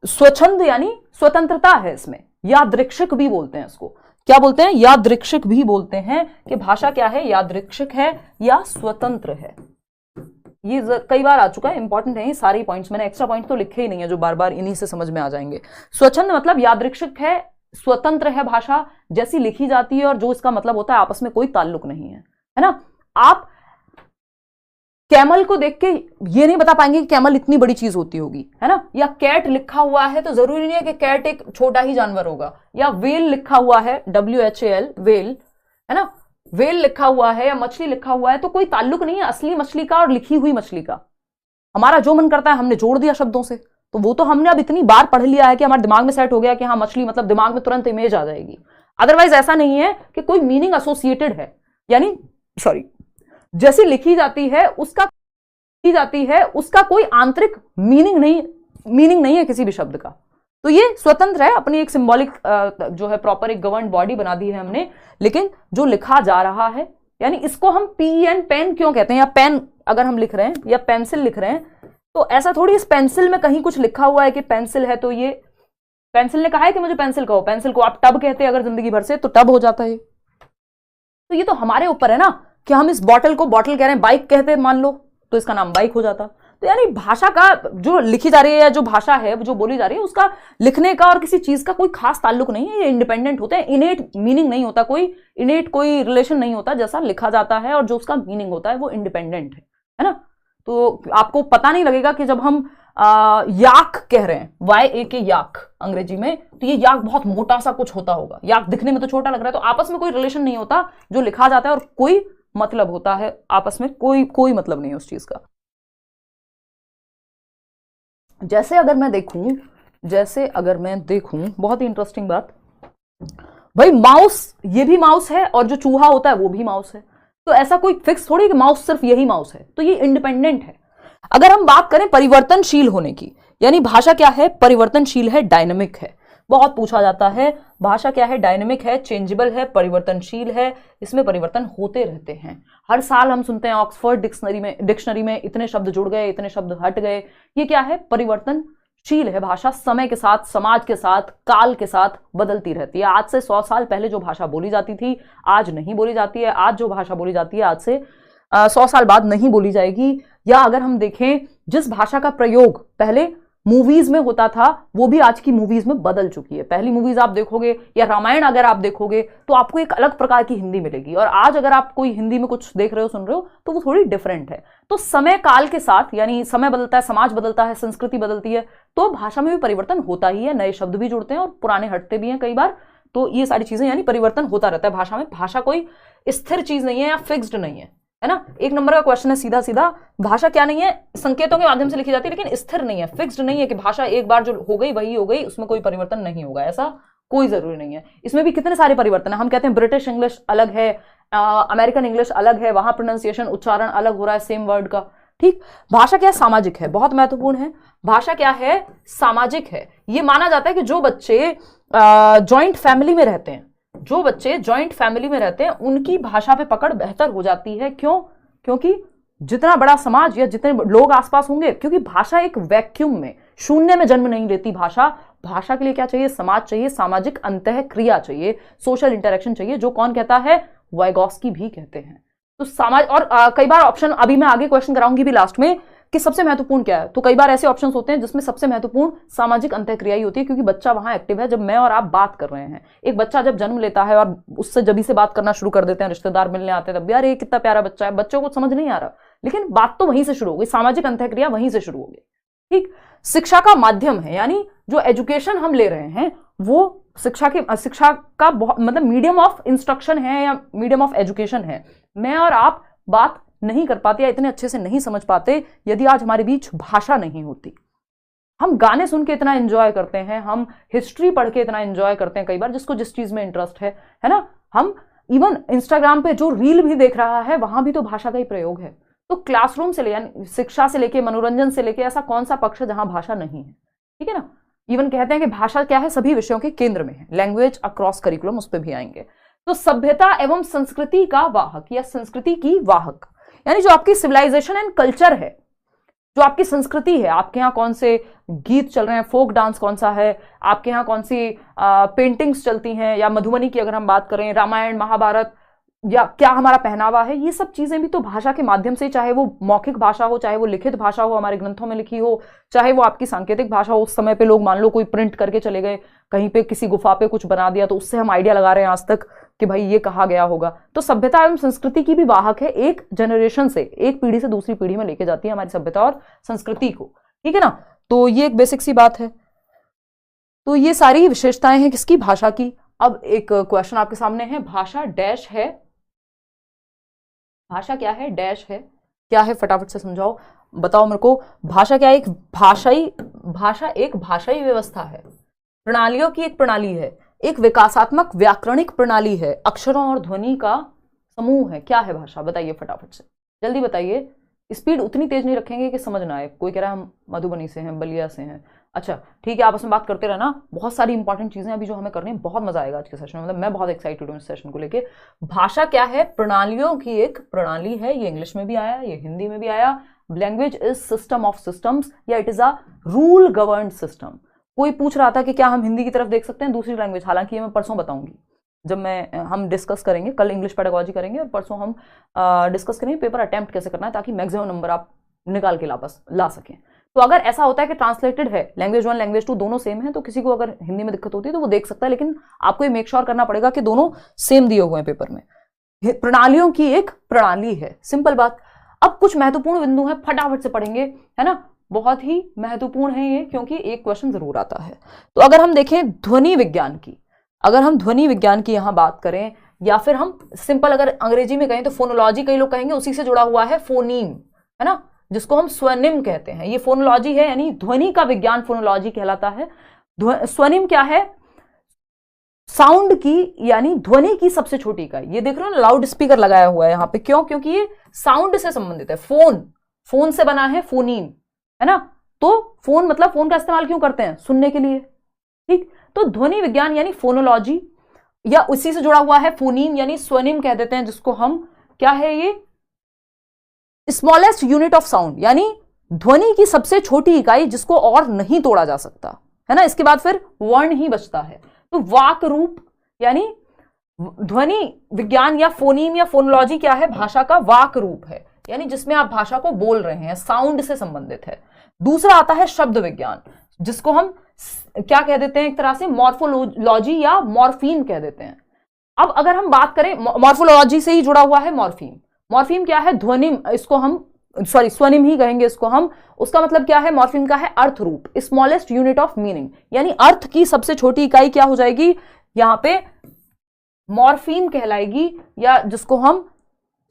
Speaker 1: स्वच्छंद यानी स्वतंत्रता है इसमें, यादृच्छिक भी बोलते हैं इसको, क्या बोलते हैं, यादृच्छिक भी बोलते हैं कि भाषा क्या है, यादृच्छिक है या स्वतंत्र है। ये कई बार आ चुका है, इंपॉर्टेंट है ये सारे पॉइंट्स, मैंने एक्स्ट्रा पॉइंट तो लिखे ही नहीं है जो बार बार इन्हीं से समझ में आ जाएंगे। स्वच्छंद मतलब यादृच्छिक है, स्वतंत्र है भाषा, जैसी लिखी जाती है और जो इसका मतलब होता है आपस में कोई ताल्लुक नहीं है ना। आप कैमल को देख के ये नहीं बता पाएंगे कि कैमल इतनी बड़ी चीज होती होगी, है ना, या कैट लिखा हुआ है तो जरूरी नहीं है कि कैट एक छोटा ही जानवर होगा, या वेल लिखा हुआ है, WHAL वेल, है ना, वेल लिखा हुआ है, या मछली लिखा हुआ है, तो कोई ताल्लुक नहीं है असली मछली का और लिखी हुई मछली का। हमारा जो मन करता है हमने जोड़ दिया शब्दों से, तो वो तो हमने अब इतनी बार पढ़ लिया है कि हमारे दिमाग में सेट हो गया कि हाँ मछली मतलब दिमाग में तुरंत इमेज आ जाएगी। अदरवाइज ऐसा नहीं है कि कोई मीनिंग एसोसिएटेड है। यानी सॉरी, जैसी लिखी जाती है उसका कोई आंतरिक मीनिंग नहीं है किसी भी शब्द का। तो ये स्वतंत्र है, अपनी एक सिंबॉलिक जो है प्रॉपर एक गवर्न बॉडी बना दी है हमने। लेकिन जो लिखा जा रहा है, यानी इसको हम पेन क्यों कहते हैं, या पेन अगर हम लिख रहे हैं या पेंसिल लिख रहे हैं, तो ऐसा थोड़ी इस पेंसिल में कहीं कुछ लिखा हुआ है कि पेंसिल है तो ये पेंसिल ने कहा है कि मुझे पेंसिल कहो। पेंसिल को आप टब कहते हैं अगर जिंदगी भर से, तो टब हो जाता है। तो ये तो हमारे ऊपर है ना कि हम इस बॉटल को बॉटल कह रहे हैं, बाइक कहते हैं मान लो, तो इसका नाम बाइक हो जाता। तो यानी भाषा का जो लिखी जा रही है या जो भाषा है जो बोली जा रही है, उसका लिखने का और किसी चीज का कोई खास ताल्लुक नहीं है। ये इंडिपेंडेंट होते हैं, इनेट मीनिंग नहीं होता, कोई इनेट कोई रिलेशन नहीं होता। जैसा लिखा जाता है और जो उसका मीनिंग होता है वो इंडिपेंडेंट है ना। तो आपको पता नहीं लगेगा कि जब हम याक कह रहे हैं, YAK याक अंग्रेजी में, तो ये याक बहुत मोटा सा कुछ होता होगा। याक दिखने में तो छोटा लग रहा है, तो आपस में कोई रिलेशन नहीं होता। जो लिखा जाता है और कोई मतलब होता है, आपस में कोई मतलब नहीं है उस चीज का। जैसे अगर मैं देखूं बहुत ही इंटरेस्टिंग बात, भाई माउस, ये भी माउस है और जो चूहा होता है वो भी माउस है। तो ऐसा कोई फिक्स थोड़ी कि माउस सिर्फ यही माउस है, तो ये इंडिपेंडेंट है। अगर हम बात करें परिवर्तनशील होने की, यानी भाषा क्या है, परिवर्तनशील है, डायनामिक है। बहुत पूछा जाता है भाषा क्या है, डायनामिक है, चेंजेबल है, परिवर्तनशील है, इसमें परिवर्तन होते रहते हैं। हर साल हम सुनते हैं ऑक्सफोर्ड डिक्शनरी में इतने शब्द जुड़ गए, इतने शब्द हट गए। ये क्या है, परिवर्तनशील है। भाषा समय के साथ, समाज के साथ, काल के साथ बदलती रहती है। आज से 100 साल पहले जो भाषा बोली जाती थी आज नहीं बोली जाती है। आज जो भाषा बोली जाती है आज से 100 साल बाद नहीं बोली जाएगी। या अगर हम देखें जिस भाषा का प्रयोग पहले मूवीज में होता था वो भी आज की मूवीज में बदल चुकी है। पहली मूवीज आप देखोगे या रामायण अगर आप देखोगे तो आपको एक अलग प्रकार की हिंदी मिलेगी, और आज अगर आप कोई हिंदी में कुछ देख रहे हो, सुन रहे हो, तो वो थोड़ी डिफरेंट है। तो समय काल के साथ, यानी समय बदलता है, समाज बदलता है, संस्कृति बदलती है, तो भाषा में भी परिवर्तन होता ही है। नए शब्द भी जुड़ते हैं और पुराने हटते भी हैं कई बार। तो ये सारी चीजें, यानी परिवर्तन होता रहता है भाषा में। भाषा कोई स्थिर चीज नहीं है या फिक्स्ड नहीं है ना। एक नंबर का क्वेश्चन है सीधा सीधा, भाषा क्या नहीं है, संकेतों के माध्यम से लिखी जाती है लेकिन स्थिर नहीं है, फिक्स्ड नहीं है कि भाषा एक बार जो हो गई वही हो गई, उसमें कोई परिवर्तन नहीं होगा, ऐसा कोई जरूरी नहीं है। इसमें भी कितने सारे परिवर्तन है। हम कहते हैं ब्रिटिश इंग्लिश अलग है, अमेरिकन इंग्लिश अलग है, वहां प्रोनाउंसिएशन उच्चारण अलग हो रहा है सेम वर्ड का। ठीक, भाषा क्या है, सामाजिक है, बहुत महत्वपूर्ण है। भाषा क्या है, सामाजिक है। ये माना जाता है कि जो बच्चे जॉइंट फैमिली में रहते हैं, उनकी भाषा पे पकड़ बेहतर हो जाती है। क्यों? क्योंकि जितना बड़ा समाज या जितने लोग आसपास होंगे, क्योंकि भाषा एक वैक्यूम में, शून्य में जन्म नहीं लेती। भाषा के लिए क्या चाहिए, समाज चाहिए, सामाजिक अंतःक्रिया चाहिए, सोशल इंटरेक्शन चाहिए, जो कौन कहता है, वाइगॉस्की भी कहते हैं। तो समाज, और कई बार ऑप्शन, अभी मैं आगे क्वेश्चन कराऊंगी भी लास्ट में कि सबसे महत्वपूर्ण क्या है, तो कई बार ऐसे ऑप्शंस होते हैं जिसमें सबसे महत्वपूर्ण सामाजिक अंतःक्रिया ही होती है, क्योंकि बच्चा वहां एक्टिव है। जब मैं और आप बात कर रहे हैं, एक बच्चा जब जन्म लेता है और उससे जब से बात करना शुरू कर देते हैं, रिश्तेदार मिलने आते हैं, तब यार ये कितना प्यारा बच्चा है, बच्चों को समझ नहीं आ रहा, लेकिन बात तो वहीं से शुरू हो गई, सामाजिक अंतःक्रिया वहीं से शुरू हो गई। ठीक, शिक्षा का माध्यम है, यानी जो एजुकेशन हम ले रहे हैं वो शिक्षा का मतलब मीडियम ऑफ इंस्ट्रक्शन है या मीडियम ऑफ एजुकेशन है। मैं और आप बात नहीं कर पाते या इतने अच्छे से नहीं समझ पाते यदि आज हमारे बीच भाषा नहीं होती। हम गाने सुन के इतना एंजॉय करते हैं, हम हिस्ट्री पढ़ के इतना एंजॉय करते हैं कई बार, जिसको जिस चीज में इंटरेस्ट है ना। हम इवन इंस्टाग्राम पे जो रील भी देख रहा है वहां भी तो भाषा का ही प्रयोग है। तो क्लासरूम से यानी शिक्षा से लेके, मनोरंजन से लेके, ऐसा कौन सा पक्ष है जहां भाषा नहीं है? ठीक है ना। इवन कहते हैं कि भाषा क्या है, सभी विषयों के केंद्र में है, लैंग्वेज अक्रॉस करिकुलम, उस पर भी आएंगे। तो सभ्यता एवं संस्कृति का वाहक या संस्कृति की वाहक, यानी जो आपकी सिविलाइजेशन एंड कल्चर है, जो आपकी संस्कृति है, आपके यहाँ कौन से गीत चल रहे हैं, फोक डांस कौन सा है, आपके यहाँ कौन सी पेंटिंग्स चलती हैं, या मधुबनी की अगर हम बात करें, रामायण महाभारत, या क्या हमारा पहनावा है, ये सब चीजें भी तो भाषा के माध्यम से, चाहे वो मौखिक भाषा हो, चाहे वो लिखित भाषा हो, हमारे ग्रंथों में लिखी हो, चाहे वो आपकी सांकेतिक भाषा हो। उस समय पे लोग मान लो कोई प्रिंट करके चले गए, कहीं पे किसी गुफा पे कुछ बना दिया, तो उससे हम आइडिया लगा रहे हैं आज तक कि भाई ये कहा गया होगा। तो सभ्यता एवं संस्कृति की भी वाहक है, एक जनरेशन से, एक पीढ़ी से दूसरी पीढ़ी में लेके जाती है हमारी सभ्यता और संस्कृति को। ठीक है ना। तो ये एक बेसिक सी बात है। तो ये सारी विशेषताएं हैं किसकी, भाषा की। अब एक क्वेश्चन आपके सामने है, भाषा डैश है, भाषा क्या है, डैश है, क्या है, फटाफट से समझाओ, बताओ मेरे को। भाषा क्या है, भाषा एक भाषाई व्यवस्था है, प्रणालियों की एक प्रणाली है, एक विकासात्मक व्याकरणिक प्रणाली है, अक्षरों और ध्वनि का समूह है, क्या है भाषा, बताइए फटाफट से, जल्दी बताइए। स्पीड उतनी तेज नहीं रखेंगे कि समझ ना आए। कोई कह रहा है हम मधुबनी से हैं, बलिया से हैं, अच्छा ठीक है, आपस में बात करते रहना। बहुत सारी इंपॉर्टेंट चीजें अभी जो हमें करनी है, बहुत मजा आएगा आज के सेशन में, मतलब मैं बहुत एक्साइटेड हूँ इस सेशन को लेके। भाषा क्या है? प्रणालियों की एक प्रणाली है। ये इंग्लिश में भी आया, ये हिंदी में भी आया। Language is system of systems, या it is a rule governed system. कोई पूछ रहा था कि क्या हम हिंदी की तरफ देख सकते हैं दूसरी लैंग्वेज, हालांकि ये मैं परसों बताऊंगी जब हम डिस्कस करेंगे। कल इंग्लिश पेडागोजी करेंगे और परसों हम डिस्कस करेंगे पेपर अटेम्प्ट कैसे करना है, ताकि मैक्सिमम नंबर आप निकाल के ला सकें। तो अगर ऐसा होता है कि ट्रांसलेटेड है, लैंग्वेज 1 लैंग्वेज 2 दोनों सेम है, तो किसी को अगर हिंदी में दिक्कत होती है तो वो देख सकता है, लेकिन आपको ये मेक श्योर करना पड़ेगा कि दोनों सेम दिए हुए हैं पेपर में। प्रणालियों की एक प्रणाली है, सिंपल बात। अब कुछ महत्वपूर्ण बिंदु हैं, फटाफट से पढ़ेंगे, है ना, बहुत ही महत्वपूर्ण है ये, क्योंकि एक क्वेश्चन जरूर आता है। तो अगर हम देखें ध्वनि विज्ञान की, अगर हम ध्वनि विज्ञान की यहां बात करें, या फिर हम सिंपल अगर अंग्रेजी में कहें तो फोनोलॉजी, कई लोग कहेंगे उसी से जुड़ा हुआ है फोनीम, है ना, जिसको हम स्वनिम कहते हैं। ये फोनोलॉजी है, यानी ध्वनि का विज्ञान फोनोलॉजी कहलाता है। स्वनिम क्या है? साउंड की, यानी ध्वनि की सबसे छोटी इकाई। ये देख रहे हो ना, लाउड स्पीकर लगाया हुआ है यहाँ पे, क्यों? क्योंकि ये साउंड से संबंधित है। फोन से बना है फोनीम, है ना, तो फोन मतलब फोन का इस्तेमाल क्यों करते हैं? सुनने के लिए, ठीक। तो ध्वनि विज्ञान यानी फोनोलॉजी, या उसी से जुड़ा हुआ है फोनीम यानी स्वनिम कह देते हैं, जिसको हम क्या है, ये स्मॉलेस्ट यूनिट ऑफ साउंड, यानी ध्वनि की सबसे छोटी इकाई जिसको और नहीं तोड़ा जा सकता, है ना। इसके बाद फिर वर्ण ही बचता है। तो वाक रूप, यानी ध्वनि विज्ञान या फोनीम या फोनोलॉजी क्या है? भाषा का वाक रूप है, यानी जिसमें आप भाषा को बोल रहे हैं, साउंड से संबंधित है। दूसरा आता है शब्द विज्ञान, जिसको हम क्या कह देते हैं, एक तरह से मॉर्फोलॉजी या मॉर्फीम कह देते हैं। अब अगर हम बात करें, मॉर्फोलॉजी से ही जुड़ा हुआ है मॉर्फीम। मॉर्फीम क्या है? ध्वनिम, इसको हम स्वनिम ही कहेंगे इसको हम। उसका मतलब क्या है? मॉर्फीम का है अर्थ रूप, स्मॉलेस्ट यूनिट ऑफ मीनिंग, यानी अर्थ की सबसे छोटी इकाई क्या हो जाएगी यहां पे? मॉर्फीम कहलाएगी, या जिसको हम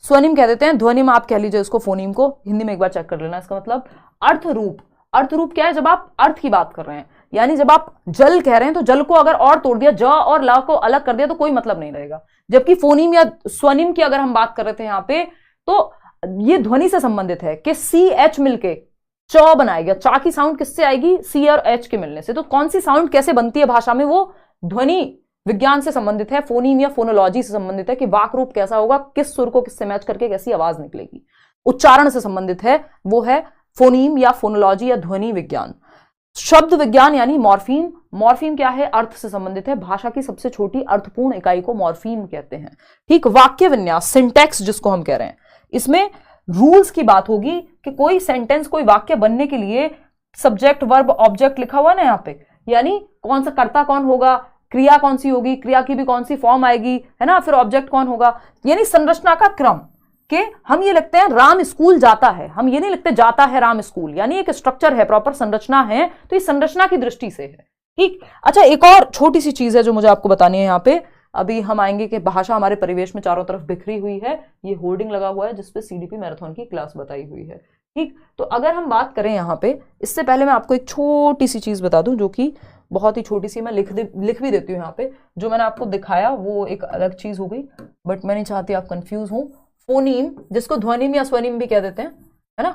Speaker 1: स्वनिम कह देते हैं। ध्वनिम आप कह लीजिए उसको, फोनीम को हिंदी में एक बार चेक कर लेना। इसका मतलब अर्थ रूप। अर्थ रूप क्या है? जब आप अर्थ की बात कर रहे हैं, यानी जब आप जल कह रहे हैं तो जल को अगर और तोड़ दिया, ज और ल को अलग कर दिया तो कोई मतलब नहीं रहेगा। जबकि फोनीम या स्वनिम की अगर हम बात कर रहे थे यहाँ पे, तो ये ध्वनि से संबंधित है कि सी एच मिलके च बनाएगा। चा की साउंड किससे आएगी? सी और एच के मिलने से। तो कौन सी साउंड कैसे बनती है भाषा में, वो ध्वनि विज्ञान से संबंधित है, फोनीम या फोनोलॉजी से संबंधित है कि वाक रूप कैसा होगा, किस सुर को किससे मैच करके कैसी आवाज निकलेगी। उच्चारण से संबंधित है, वो है फोनीम या फोनोलॉजी या ध्वनि विज्ञान। शब्द विज्ञान यानी मॉर्फीम। मॉर्फीम क्या है? अर्थ से संबंधित है। भाषा की सबसे छोटी अर्थपूर्ण इकाई को मॉर्फीम कहते हैं, ठीक। वाक्य विन्यास, सिंटैक्स जिसको हम कह रहे हैं, इसमें रूल्स की बात होगी कि कोई सेंटेंस, कोई वाक्य बनने के लिए सब्जेक्ट वर्ब ऑब्जेक्ट लिखा हुआ है ना यहाँ पे, यानी कौन सा कर्ता कौन होगा, क्रिया कौन सी होगी, क्रिया की भी कौन सी फॉर्म आएगी, है ना, फिर ऑब्जेक्ट कौन होगा, यानी संरचना का क्रम। कि हम ये लिखते हैं राम स्कूल जाता है, हम ये नहीं लिखते जाता है राम स्कूल, यानी एक स्ट्रक्चर है, प्रॉपर संरचना है। तो ये संरचना की दृष्टि से है, ठीक। अच्छा, एक और छोटी सी चीज है जो मुझे आपको बतानी है यहाँ पे। अभी हम आएंगे कि भाषा हमारे परिवेश में चारों तरफ बिखरी हुई है। ये होर्डिंग लगा हुआ है जिसपे सीडीपी मैराथन की क्लास बताई हुई है, ठीक। तो अगर हम बात करें यहाँ पे, इससे पहले मैं आपको एक छोटी सी चीज बता दूं, जो कि बहुत ही छोटी सी, मैं लिख भी देती हूँ यहाँ पे। जो मैंने आपको दिखाया वो एक अलग चीज हो गई, बट मैं नहीं चाहती आप कंफ्यूज हो। फोनीम, जिसको ध्वनिम या स्वनिम भी कह देते हैं, है ना।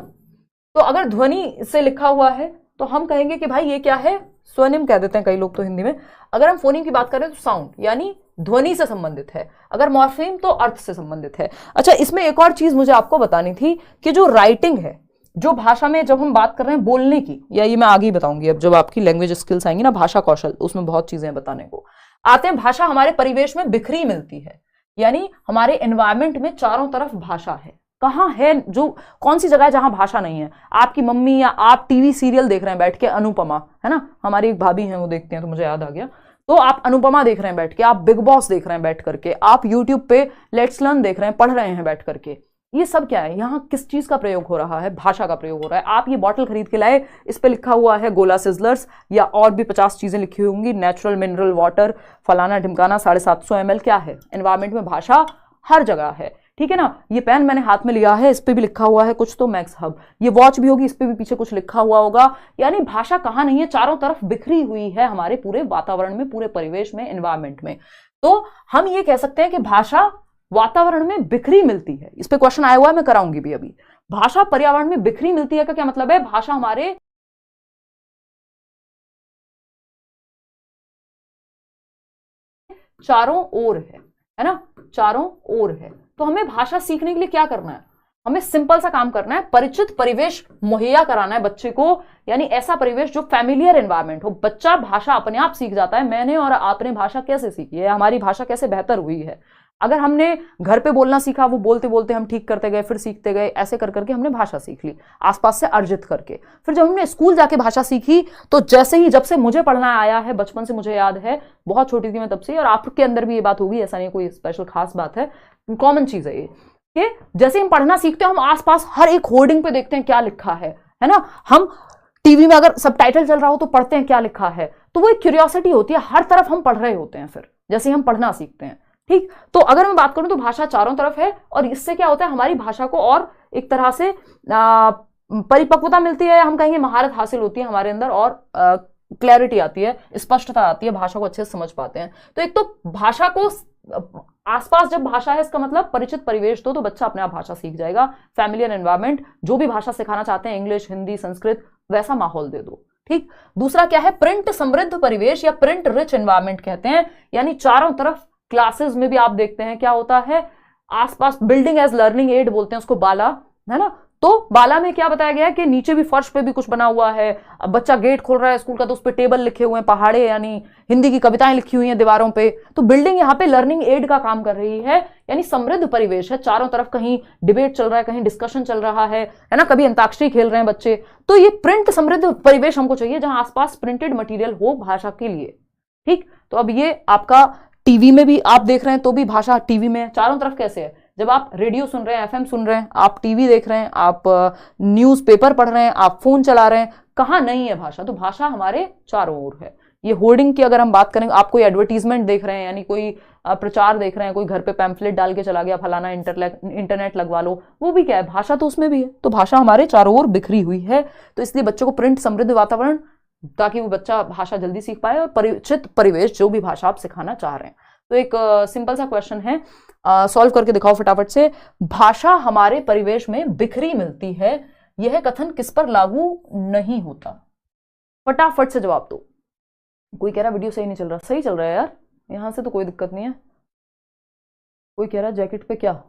Speaker 1: तो अगर ध्वनि से लिखा हुआ है तो हम कहेंगे कि भाई ये क्या है, स्वनिम कह देते हैं कई लोग तो हिंदी में। अगर हम फोनीम की बात करें तो साउंड, यानी ध्वनि से संबंधित है। अगर मॉर्फीम तो अर्थ से संबंधित है। अच्छा, इसमें एक और चीज मुझे आपको बतानी थी कि जो राइटिंग है, जो भाषा में जब हम बात कर रहे हैं बोलने की, या ये मैं आगे ही बताऊंगी, अब जब आपकी लैंग्वेज स्किल्स आएंगी ना, भाषा कौशल, उसमें बहुत चीजें बताने को आते हैं। भाषा हमारे परिवेश में बिखरी मिलती है, यानी हमारे एनवायरमेंट में चारों तरफ भाषा है। कहाँ है, जो कौन सी जगह है जहां भाषा नहीं है? आपकी मम्मी या आप टीवी सीरियल देख रहे हैं बैठ के, अनुपमा, है ना, हमारी एक भाभी हैं वो देखते हैं तो मुझे याद आ गया। तो आप अनुपमा देख रहे हैं बैठ के, आप बिग बॉस देख रहे हैं बैठ करके, आप यूट्यूब पे लेट्स लर्न देख रहे हैं, पढ़ रहे हैं बैठ करके। ये सब क्या है? यहाँ किस चीज का प्रयोग हो रहा है? भाषा का प्रयोग हो रहा है। आप ये बॉटल खरीद के लाए, इस पे लिखा हुआ है गोला सिजलर्स, या और भी 50 चीजें लिखी होंगी, नेचुरल मिनरल वाटर, फलाना ढिमकाना, 750 ml। क्या है? एनवायरमेंट में भाषा हर जगह है, ठीक है ना। ये पेन मैंने हाथ में लिया है, इस पे भी लिखा हुआ है कुछ तो मैक्स हब। ये वॉच भी होगी, इस पे भी पीछे कुछ लिखा हुआ होगा। यानी भाषा कहाँ नहीं है? चारों तरफ बिखरी हुई है हमारे पूरे वातावरण में, पूरे परिवेश में, एनवायरमेंट में। तो हम ये कह सकते हैं कि भाषा वातावरण में बिखरी मिलती है। इस पे क्वेश्चन आया हुआ है, मैं कराऊंगी भी अभी। भाषा पर्यावरण में बिखरी मिलती है का क्या मतलब है? भाषा हमारे चारों ओर है ना, चारों ओर है। तो हमें भाषा सीखने के लिए क्या करना है? हमें सिंपल सा काम करना है, परिचित परिवेश मुहैया कराना है बच्चे को, यानी ऐसा परिवेश जो फैमिलियर एनवायरनमेंट हो। बच्चा भाषा अपने आप सीख जाता है। मैंने और आपने भाषा कैसे सीखी है, हमारी भाषा कैसे बेहतर हुई है? अगर हमने घर पे बोलना सीखा, वो बोलते बोलते हम ठीक करते गए, फिर सीखते गए, ऐसे कर करके हमने भाषा सीख ली आसपास से अर्जित करके। फिर जब हमने स्कूल जाके भाषा सीखी, तो जैसे ही जब से मुझे पढ़ना आया है, बचपन से मुझे याद है, बहुत छोटी थी मैं तब से, और आपके अंदर भी ये बात होगी, ऐसा नहीं कोई स्पेशल खास बात है, कॉमन चीज है ये, कि जैसे हम पढ़ना सीखते हैं, हम आसपास हर एक होर्डिंग पे देखते हैं क्या लिखा है ना। हम टीवी में अगर सबटाइटल चल रहा हो तो पढ़ते हैं क्या लिखा है, तो वो एक क्यूरियोसिटी होती है, हर तरफ हम पढ़ रहे होते हैं फिर जैसे हम पढ़ना सीखते हैं। ठीक, तो अगर मैं बात करूं तो भाषा चारों तरफ है, और इससे क्या होता है, हमारी भाषा को और एक तरह से परिपक्वता मिलती है, हम कहेंगे महारत हासिल होती है हमारे अंदर, और क्लैरिटी आती है, स्पष्टता आती है, भाषा को अच्छे से समझ पाते हैं। तो एक तो भाषा को आसपास जब भाषा है, इसका मतलब परिचित परिवेश दो, तो बच्चा अपने आप भाषा सीख जाएगा। फैमिलियर एनवायरनमेंट, जो भी भाषा सिखाना चाहते हैं, इंग्लिश, हिंदी, संस्कृत, वैसा माहौल दे दो। ठीक, दूसरा क्या है, प्रिंट समृद्ध परिवेश या प्रिंट रिच एनवायरनमेंट कहते हैं, यानी चारों तरफ क्लासेस में भी आप देखते हैं क्या होता है, आसपास बिल्डिंग एज लर्निंग एड बोलते हैं उसको, बाला, है ना। तो बाला में क्या बताया गया है कि नीचे भी फर्श पे भी कुछ बना हुआ है। अब बच्चा गेट खोल रहा है स्कूल का, तो उस पे टेबल लिखे हुए हैं, पहाड़े यानी हिंदी की कविताएं लिखी हुई हैं दीवारों पे। तो बिल्डिंग यहाँ पे लर्निंग एड का काम कर रही है, यानी समृद्ध परिवेश है, चारों तरफ कहीं डिबेट चल रहा है, कहीं डिस्कशन चल रहा है ना, कभी अंताक्षरी खेल रहे हैं बच्चे। तो ये प्रिंट समृद्ध परिवेश हमको चाहिए, जहां आसपास प्रिंटेड मटीरियल हो भाषा के लिए। ठीक, तो अब ये आपका टीवी में भी आप देख रहे हैं, तो भी भाषा टीवी में चारों तरफ कैसे है, जब आप रेडियो सुन रहे हैं, एफएम सुन रहे हैं, आप टीवी देख रहे हैं, आप न्यूज़पेपर पढ़ रहे हैं, आप फोन चला रहे हैं, कहाँ नहीं है भाषा? तो भाषा हमारे चारों ओर है। ये होर्डिंग की अगर हम बात करें, आप कोई एडवर्टीजमेंट देख रहे हैं, यानी कोई प्रचार देख रहे हैं, कोई घर पे पैम्फलेट डाल के चला गया, फलाना इंटरनेट लगवा लो, वो भी क्या है, भाषा तो उसमें भी है। तो भाषा हमारे चारों ओर बिखरी हुई है। तो इसलिए बच्चों को प्रिंट समृद्ध वातावरण, ताकि वो बच्चा भाषा जल्दी सीख पाए, और परिचित परिवेश, जो भी भाषा आप सिखाना चाह रहे हैं। तो एक सिंपल सा क्वेश्चन है, सॉल्व करके दिखाओ फटाफट से। भाषा हमारे परिवेश में बिखरी मिलती है, यह कथन किस पर लागू नहीं होता? फटाफट से जवाब दो। कोई कह रहा वीडियो सही नहीं चल रहा, सही चल रहा है यार, यहां से तो कोई दिक्कत नहीं है। कोई कह रहा जैकेट पे क्या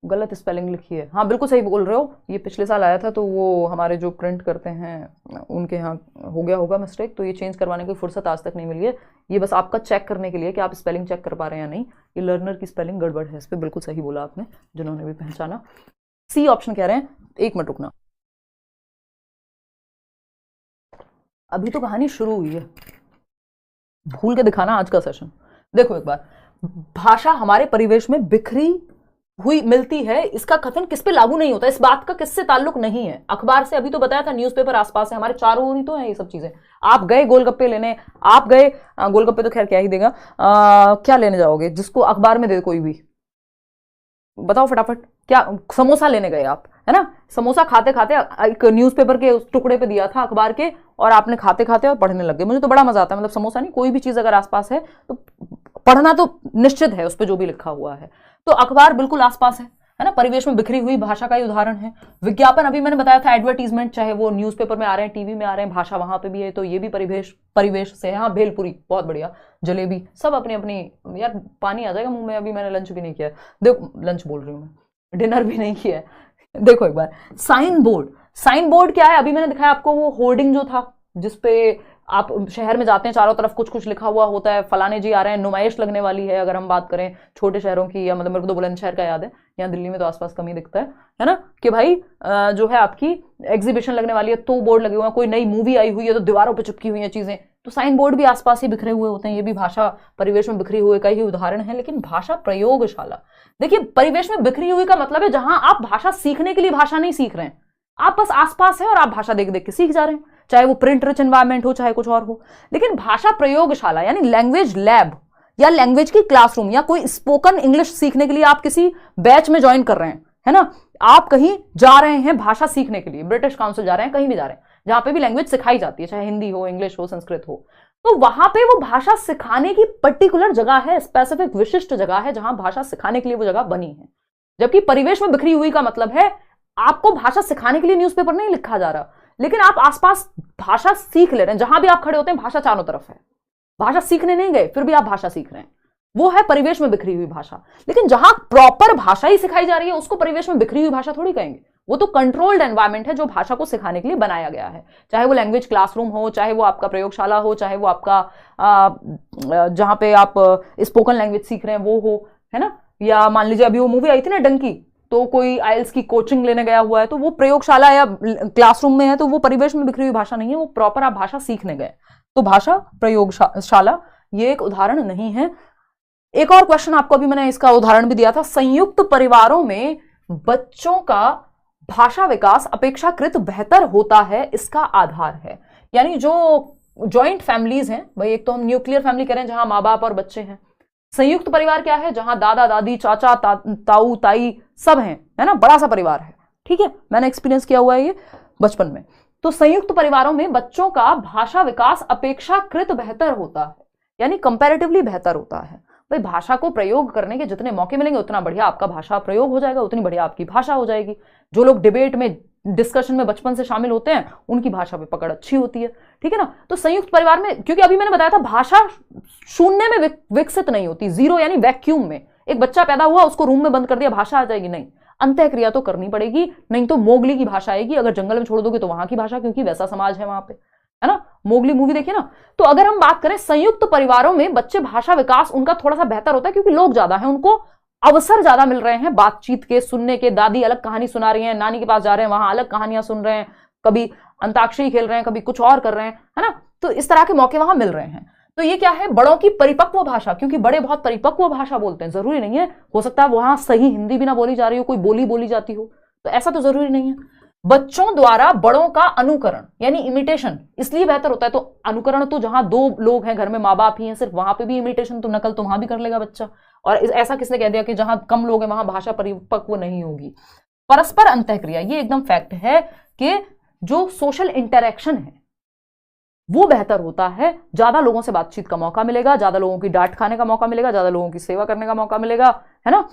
Speaker 1: गलत स्पेलिंग लिखी है? हाँ बिल्कुल सही बोल रहे हो, ये पिछले साल आया था, तो वो हमारे जो प्रिंट करते हैं उनके यहाँ हो गया होगा मिस्टेक, तो ये चेंज करवाने की फुर्सत आज तक नहीं मिली है। ये बस आपका चेक करने के लिए कि आप स्पेलिंग चेक कर पा रहे हैं या नहीं। ये लर्नर की स्पेलिंग गड़बड़ है, इस पर बिल्कुल सही बोला आपने, जिन्होंने भी पहचाना। सी ऑप्शन कह रहे हैं, एक मिनट रुकना, अभी तो कहानी शुरू हुई है, भूल के दिखाना आज का सेशन। देखो एक बार, भाषा हमारे परिवेश में बिखरी हुई मिलती है, इसका कथन किस पे लागू नहीं होता? इस बात का किससे ताल्लुक नहीं है? अखबार से, अभी तो बताया था, न्यूज़पेपर आसपास है, हमारे चारों ओर ही तो है ये सब चीजें। आप गए गोलगप्पे लेने, आप गए, गोलगप्पे तो खैर क्या ही देगा, क्या लेने जाओगे जिसको अखबार में दे कोई भी, बताओ फटाफट, क्या समोसा लेने गए आप, है ना, समोसा खाते खाते एक न्यूज़पेपर के उस टुकड़े पे दिया था अखबार के, और आपने खाते खाते और पढ़ने लग गए। मुझे तो बड़ा मजा आता है, मतलब समोसा नहीं, कोई भी चीज अगर आसपास है तो पढ़ना तो निश्चित है, उस पर जो भी लिखा हुआ है। तो अखबार बिल्कुल आसपास है ना, परिवेश में बिखरी हुई भाषा का ही उदाहरण है। विज्ञापन, अभी मैंने बताया था, एडवर्टीजमेंट, चाहे वो न्यूज़पेपर में आ रहे हैं, टीवी में आ रहे हैं, भाषा वहां पे भी है, तो ये भी परिवेश से है। हाँ, भेलपुरी बहुत बढ़िया, जलेबी, सब अपनी अपनी, यार पानी आ जाएगा मुंह में, अभी मैंने लंच भी नहीं किया, देखो लंच बोल रही हूँ मैं, डिनर भी नहीं किया है। देखो एक बार, साइन बोर्ड, साइन बोर्ड क्या है? अभी मैंने दिखाया आपको वो होर्डिंग जो था, जिसपे आप शहर में जाते हैं, चारों तरफ कुछ कुछ लिखा हुआ होता है, फलाने जी आ रहे हैं, नुमाइश लगने वाली है। अगर हम बात करें छोटे शहरों की, या मतलब मेरे को तो बुलंदशहर का याद है, यहाँ दिल्ली में तो आसपास कम ही दिखता है ना, कि भाई जो है आपकी एग्जीबिशन लगने वाली है, तो बोर्ड लगे हुए हैं, कोई नई मूवी आई हुई है तो दीवारों पर चिपकी हुई है चीजें, तो साइन बोर्ड भी आसपास ही बिखरे हुए होते हैं। ये भी भाषा परिवेश में बिखरी हुए का ही उदाहरण है। लेकिन भाषा प्रयोगशाला, देखिए परिवेश में बिखरी हुई का मतलब है जहां आप भाषा सीखने के लिए भाषा नहीं सीख रहे हैं, आप बस आसपास है और आप भाषा देख देख के सीख जा रहे हैं, चाहे वो प्रिंट रिच एनवायरनमेंट हो, चाहे कुछ और हो। लेकिन भाषा प्रयोगशाला यानी लैंग्वेज लैब या लैंग्वेज की क्लासरूम, या कोई स्पोकन इंग्लिश सीखने के लिए आप किसी बैच में ज्वाइन कर रहे हैं, है ना, आप कहीं जा रहे हैं भाषा सीखने के लिए, ब्रिटिश काउंसिल जा रहे हैं, कहीं भी जा रहे हैं जहां पे भी लैंग्वेज सिखाई जाती है, चाहे हिंदी हो, इंग्लिश हो, संस्कृत हो, तो वहां पे वो भाषा सिखाने की पर्टिकुलर जगह है, स्पेसिफिक विशिष्ट जगह है जहां भाषा सिखाने के लिए वो जगह बनी है। जबकि परिवेश में बिखरी हुई का मतलब है आपको भाषा सिखाने के लिए न्यूज़पेपर नहीं लिखा जा रहा, लेकिन आप आसपास भाषा सीख ले रहे हैं। जहां भी आप खड़े होते हैं भाषा चारों तरफ है, भाषा सीखने नहीं गए फिर भी आप भाषा सीख रहे हैं। वो है परिवेश में बिखरी हुई भाषा। लेकिन जहां प्रॉपर भाषा ही सिखाई जा रही है उसको परिवेश में बिखरी हुई भाषा थोड़ी कहेंगे। वो तो कंट्रोल्ड एनवायरनमेंट है जो भाषा को सिखाने के लिए बनाया गया है, चाहे वो लैंग्वेज क्लासरूम हो, चाहे वो आपका प्रयोगशाला हो, चाहे वो आपका जहां पे आप स्पोकन लैंग्वेज सीख रहे हैं वो हो, है ना। या मान लीजिए अभी वो मूवी आई थी ना डंकी, तो कोई आइल्स की कोचिंग लेने गया हुआ है तो वो प्रयोगशाला या क्लासरूम में है, तो वो परिवेश में बिखरी हुई भाषा नहीं है, वो प्रॉपर आप भाषा सीखने गए। तो भाषा प्रयोगशाला ये एक उदाहरण नहीं है। एक और क्वेश्चन आपको अभी मैंने इसका उदाहरण भी दिया था, संयुक्त परिवारों में बच्चों का भाषा विकास अपेक्षाकृत बेहतर होता है, इसका आधार है। यानी जो जॉइंट फैमिलीज हैं भाई, एक तो हम न्यूक्लियर फैमिली कह रहे हैं जहां माँ बाप और बच्चे हैं। संयुक्त परिवार क्या है, जहां दादा दादी चाचा ताऊ ताई सब हैं, है ना, बड़ा सा परिवार है। ठीक है, मैंने एक्सपीरियंस किया हुआ है ये बचपन में। तो संयुक्त परिवारों में बच्चों का भाषा विकास अपेक्षाकृत बेहतर होता है, यानी कंपैरेटिवली बेहतर होता है। भाई भाषा को प्रयोग करने के जितने मौके मिलेंगे उतना बढ़िया आपका भाषा प्रयोग हो जाएगा, उतनी बढ़िया आपकी भाषा हो जाएगी। जो लोग डिबेट में डिस्कशन में बचपन से शामिल होते हैं उनकी भाषा पे पकड़ अच्छी होती है। ठीक है ना। तो संयुक्त परिवार में, क्योंकि अभी मैंने बताया था भाषा शून्य में विकसित नहीं होती, जीरो यानी वैक्यूम में। एक बच्चा पैदा हुआ उसको रूम में बंद कर दिया भाषा आ जाएगी, नहीं, अंतः क्रिया तो करनी पड़ेगी, नहीं तो मोगली की भाषा आएगी। अगर जंगल में छोड़ दोगे तो वहां की भाषा, क्योंकि वैसा समाज है वहां पे, है ना। मोगली मूवी देखिए ना। तो अगर हम बात करें संयुक्त परिवारों में बच्चे भाषा विकास उनका थोड़ा सा बेहतर होता है, क्योंकि लोग ज्यादा हैं, उनको अवसर ज्यादा मिल रहे हैं बातचीत के, सुनने के। दादी अलग कहानी सुना रही है, नानी के पास जा रहे हैं वहां अलग कहानियां सुन रहे हैं, कभी अंताक्षरी खेल रहे हैं, कभी कुछ और कर रहे हैं, है ना। तो इस तरह के मौके वहां मिल रहे हैं। तो ये क्या है, बड़ों की परिपक्व भाषा, क्योंकि बड़े बहुत परिपक्व भाषा बोलते हैं। जरूरी नहीं है, हो सकता है वहां सही हिंदी भी ना बोली जा रही हो, कोई बोली बोली जाती हो, तो ऐसा तो जरूरी नहीं है। बच्चों द्वारा बड़ों का अनुकरण यानी इमिटेशन इसलिए बेहतर होता है। तो अनुकरण तो जहां दो लोग हैं घर में, माँ बाप ही हैं सिर्फ, वहां पे भी इमिटेशन तो नकल तो वहां भी कर लेगा बच्चा। और ऐसा किसने कह दिया कि जहां कम लोग हैं वहां भाषा परिपक्व नहीं होगी। परस्पर अंतःक्रिया, ये एकदम फैक्ट है कि जो सोशल इंटरेक्शन है वो बेहतर होता है। ज्यादा लोगों से बातचीत का मौका मिलेगा, ज्यादा लोगों की डांट खाने का मौका मिलेगा, ज्यादा लोगों की सेवा करने का मौका मिलेगा, है ना।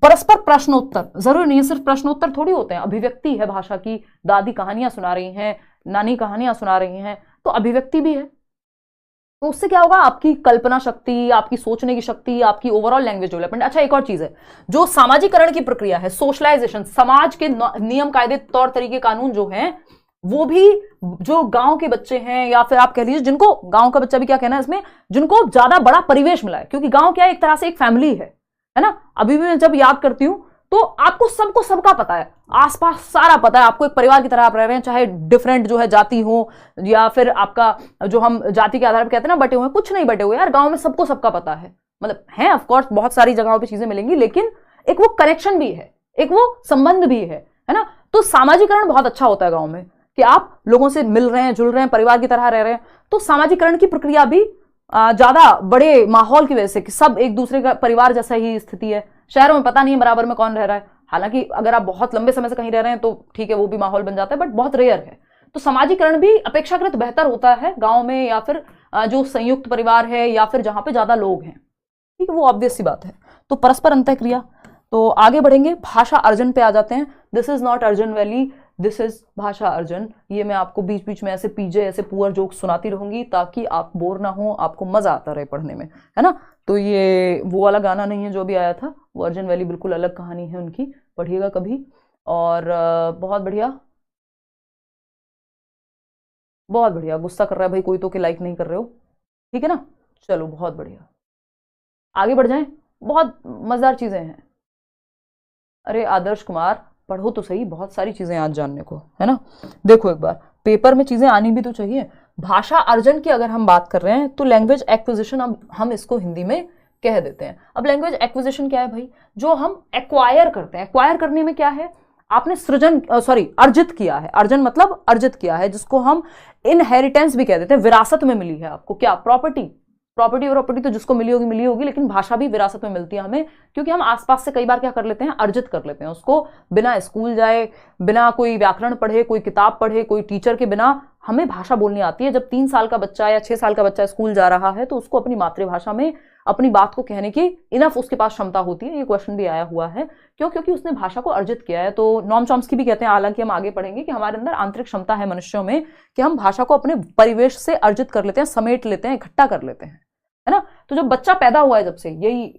Speaker 1: परस्पर प्रश्नोत्तर, जरूरी नहीं है सिर्फ प्रश्नोत्तर थोड़ी होते हैं, अभिव्यक्ति है भाषा की। दादी कहानियां सुना रही हैं, नानी कहानियां सुना रही हैं, तो अभिव्यक्ति भी है। तो उससे क्या होगा, आपकी कल्पना शक्ति, आपकी सोचने की शक्ति, आपकी ओवरऑल लैंग्वेज डेवलपमेंट। अच्छा, एक और चीज है, जो सामाजिकरण की प्रक्रिया है, सोशलाइजेशन, समाज के नियम कायदे तौर तरीके कानून जो हैं, वो भी जो गांव के बच्चे हैं, या फिर आप कह लीजिए जिनको, गांव का बच्चा भी क्या कहना है इसमें, जिनको ज्यादा बड़ा परिवेश मिला है, क्योंकि गांव क्या है, एक तरह से एक फैमिली है ना। अभी भी मैं जब याद करती हूं तो आपको सबको सबका पता है, आसपास सारा पता है आपको, एक परिवार की तरह आप रह रहे हैं, चाहे डिफरेंट जो है जाति हो, या फिर आपका जो हम जाति के आधार पर कहते हैं ना बटे हुए, कुछ नहीं बटे हुए यार, गांव में सबको सबका पता है। मतलब है ऑफ कोर्स बहुत सारी जगहों पे चीजें मिलेंगी, लेकिन एक वो कनेक्शन भी है, एक वो संबंध भी है ना। तो सामाजिकरण बहुत अच्छा होता है गांव में, कि आप लोगों से मिल रहे हैं, जुल रहे हैं, परिवार की तरह रह रहे हैं। तो सामाजिकरण की प्रक्रिया भी ज्यादा बड़े माहौल की वजह से, कि सब एक दूसरे का परिवार जैसा ही स्थिति है। शहरों में पता नहीं है बराबर में कौन रह रहा है, हालांकि अगर आप बहुत लंबे समय से कहीं रह रहे हैं तो ठीक है, वो भी माहौल बन जाता है, बट बहुत रेयर है। तो सामाजिकरण भी अपेक्षाकृत बेहतर होता है गांव में, या फिर जो संयुक्त परिवार है, या फिर जहां पे ज्यादा लोग हैं। ठीक है, वो ऑब्वियस सी बात है। तो परस्पर अंतःक्रिया। तो आगे बढ़ेंगे, भाषा अर्जन पे आ जाते हैं। दिस इज नॉट अर्जन वैली, दिस इज भाषा अर्जन। ये मैं आपको बीच बीच में ऐसे पीजे, ऐसे पुअर जोक सुनाती रहूंगी, ताकि आप बोर ना हो, आपको मजा आता रहे पढ़ने में, है ना। तो ये वो वाला गाना नहीं है जो भी आया था, वो अर्जन वैली बिल्कुल अलग कहानी है उनकी, पढ़िएगा कभी। और बहुत बढ़िया, बहुत बढ़िया। गुस्सा कर रहा है भाई कोई तो, कि लाइक नहीं कर रहे हो, ठीक है ना। चलो बहुत बढ़िया, आगे बढ़ जाएं, बहुत मजेदार चीजें हैं। अरे आदर्श कुमार, पढ़ो तो सही, बहुत सारी चीजें आज जानने को, है ना। देखो एक बार, पेपर में चीजें आनी भी तो चाहिए। भाषा अर्जन की अगर हम बात कर रहे हैं तो लैंग्वेज एक्विजिशन, अब हम इसको हिंदी में कह देते हैं। अब लैंग्वेज एक्विजिशन क्या है भाई, जो हम एक्वायर करते हैं। एक्वायर करने में क्या है, आपने सृजन अर्जित किया है। अर्जन मतलब अर्जित किया है, जिसको हम इनहेरिटेंस भी कह देते हैं, विरासत में मिली है आपको। क्या प्रॉपर्टी, प्रॉपर्टी तो जिसको मिली होगी, लेकिन भाषा भी विरासत में मिलती है हमें, क्योंकि हम आसपास से कई बार क्या कर लेते हैं, अर्जित कर लेते हैं उसको, बिना स्कूल जाए, बिना कोई व्याकरण पढ़े, कोई किताब पढ़े, कोई टीचर के बिना हमें भाषा बोलनी आती है। जब 3 साल का बच्चा या 6 साल का बच्चा स्कूल जा रहा है तो उसको अपनी मातृभाषा में अपनी बात को कहने की इनफ उसके पास क्षमता होती है। ये क्वेश्चन भी आया हुआ है, क्यों? क्योंकि उसने भाषा को अर्जित किया है। तो नॉम चॉम्स्की भी कहते हैं, हालांकि हम आगे पढ़ेंगे, कि हमारे अंदर आंतरिक क्षमता है मनुष्यों में कि हम भाषा को अपने परिवेश से अर्जित कर लेते हैं, समेट लेते हैं, इकट्ठा कर लेते हैं, है ना। तो जब बच्चा पैदा हुआ है, जब से यही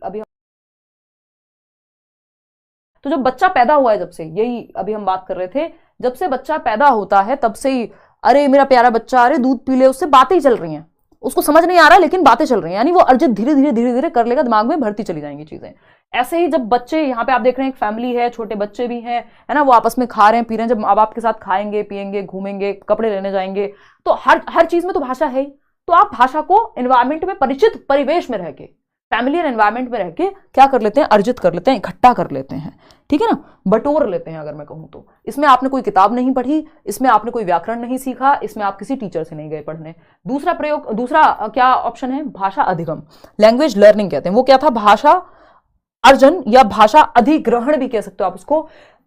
Speaker 1: अभी हम बात कर रहे थे, जब से बच्चा पैदा होता है तब से ही अरे मेरा प्यारा बच्चा, अरे दूध पी ले, उससे बातें चल रही हैं, उसको समझ नहीं आ रहा लेकिन बातें चल रही हैं, यानी वो अर्जित धीरे धीरे कर लेगा, दिमाग में भरती चली जाएंगी चीजें। ऐसे ही जब बच्चे, यहाँ पे आप देख रहे हैं एक फैमिली है, छोटे बच्चे भी हैं, है ना, वो आपस में खा रहे हैं, पी रहे हैं, जब माँ बाप के साथ खाएंगे, पिएंगे, घूमेंगे, कपड़े लेने जाएंगे, तो हर चीज में तो भाषा है ही। तो आप भाषा को एनवायरमेंट में, परिचित परिवेश में रह के, फैमिलियर एनवायरमेंट में रह के क्या कर लेते हैं, अर्जित कर लेते हैं, इकट्ठा कर लेते हैं, ठीक है ना, बटोर लेते हैं अगर मैं कहूं तो। इसमें आपने कोई किताब नहीं पढ़ी, इसमें आपने कोई व्याकरण नहीं सीखा, इसमें आप किसी टीचर से नहीं गए पढ़ने। दूसरा क्या ऑप्शन है, भाषा अधिगम, लैंग्वेज लर्निंग कहते हैं। वो क्या था, भाषा अर्जन या भाषा अधिग्रहण भी कह सकते हो आप उसको।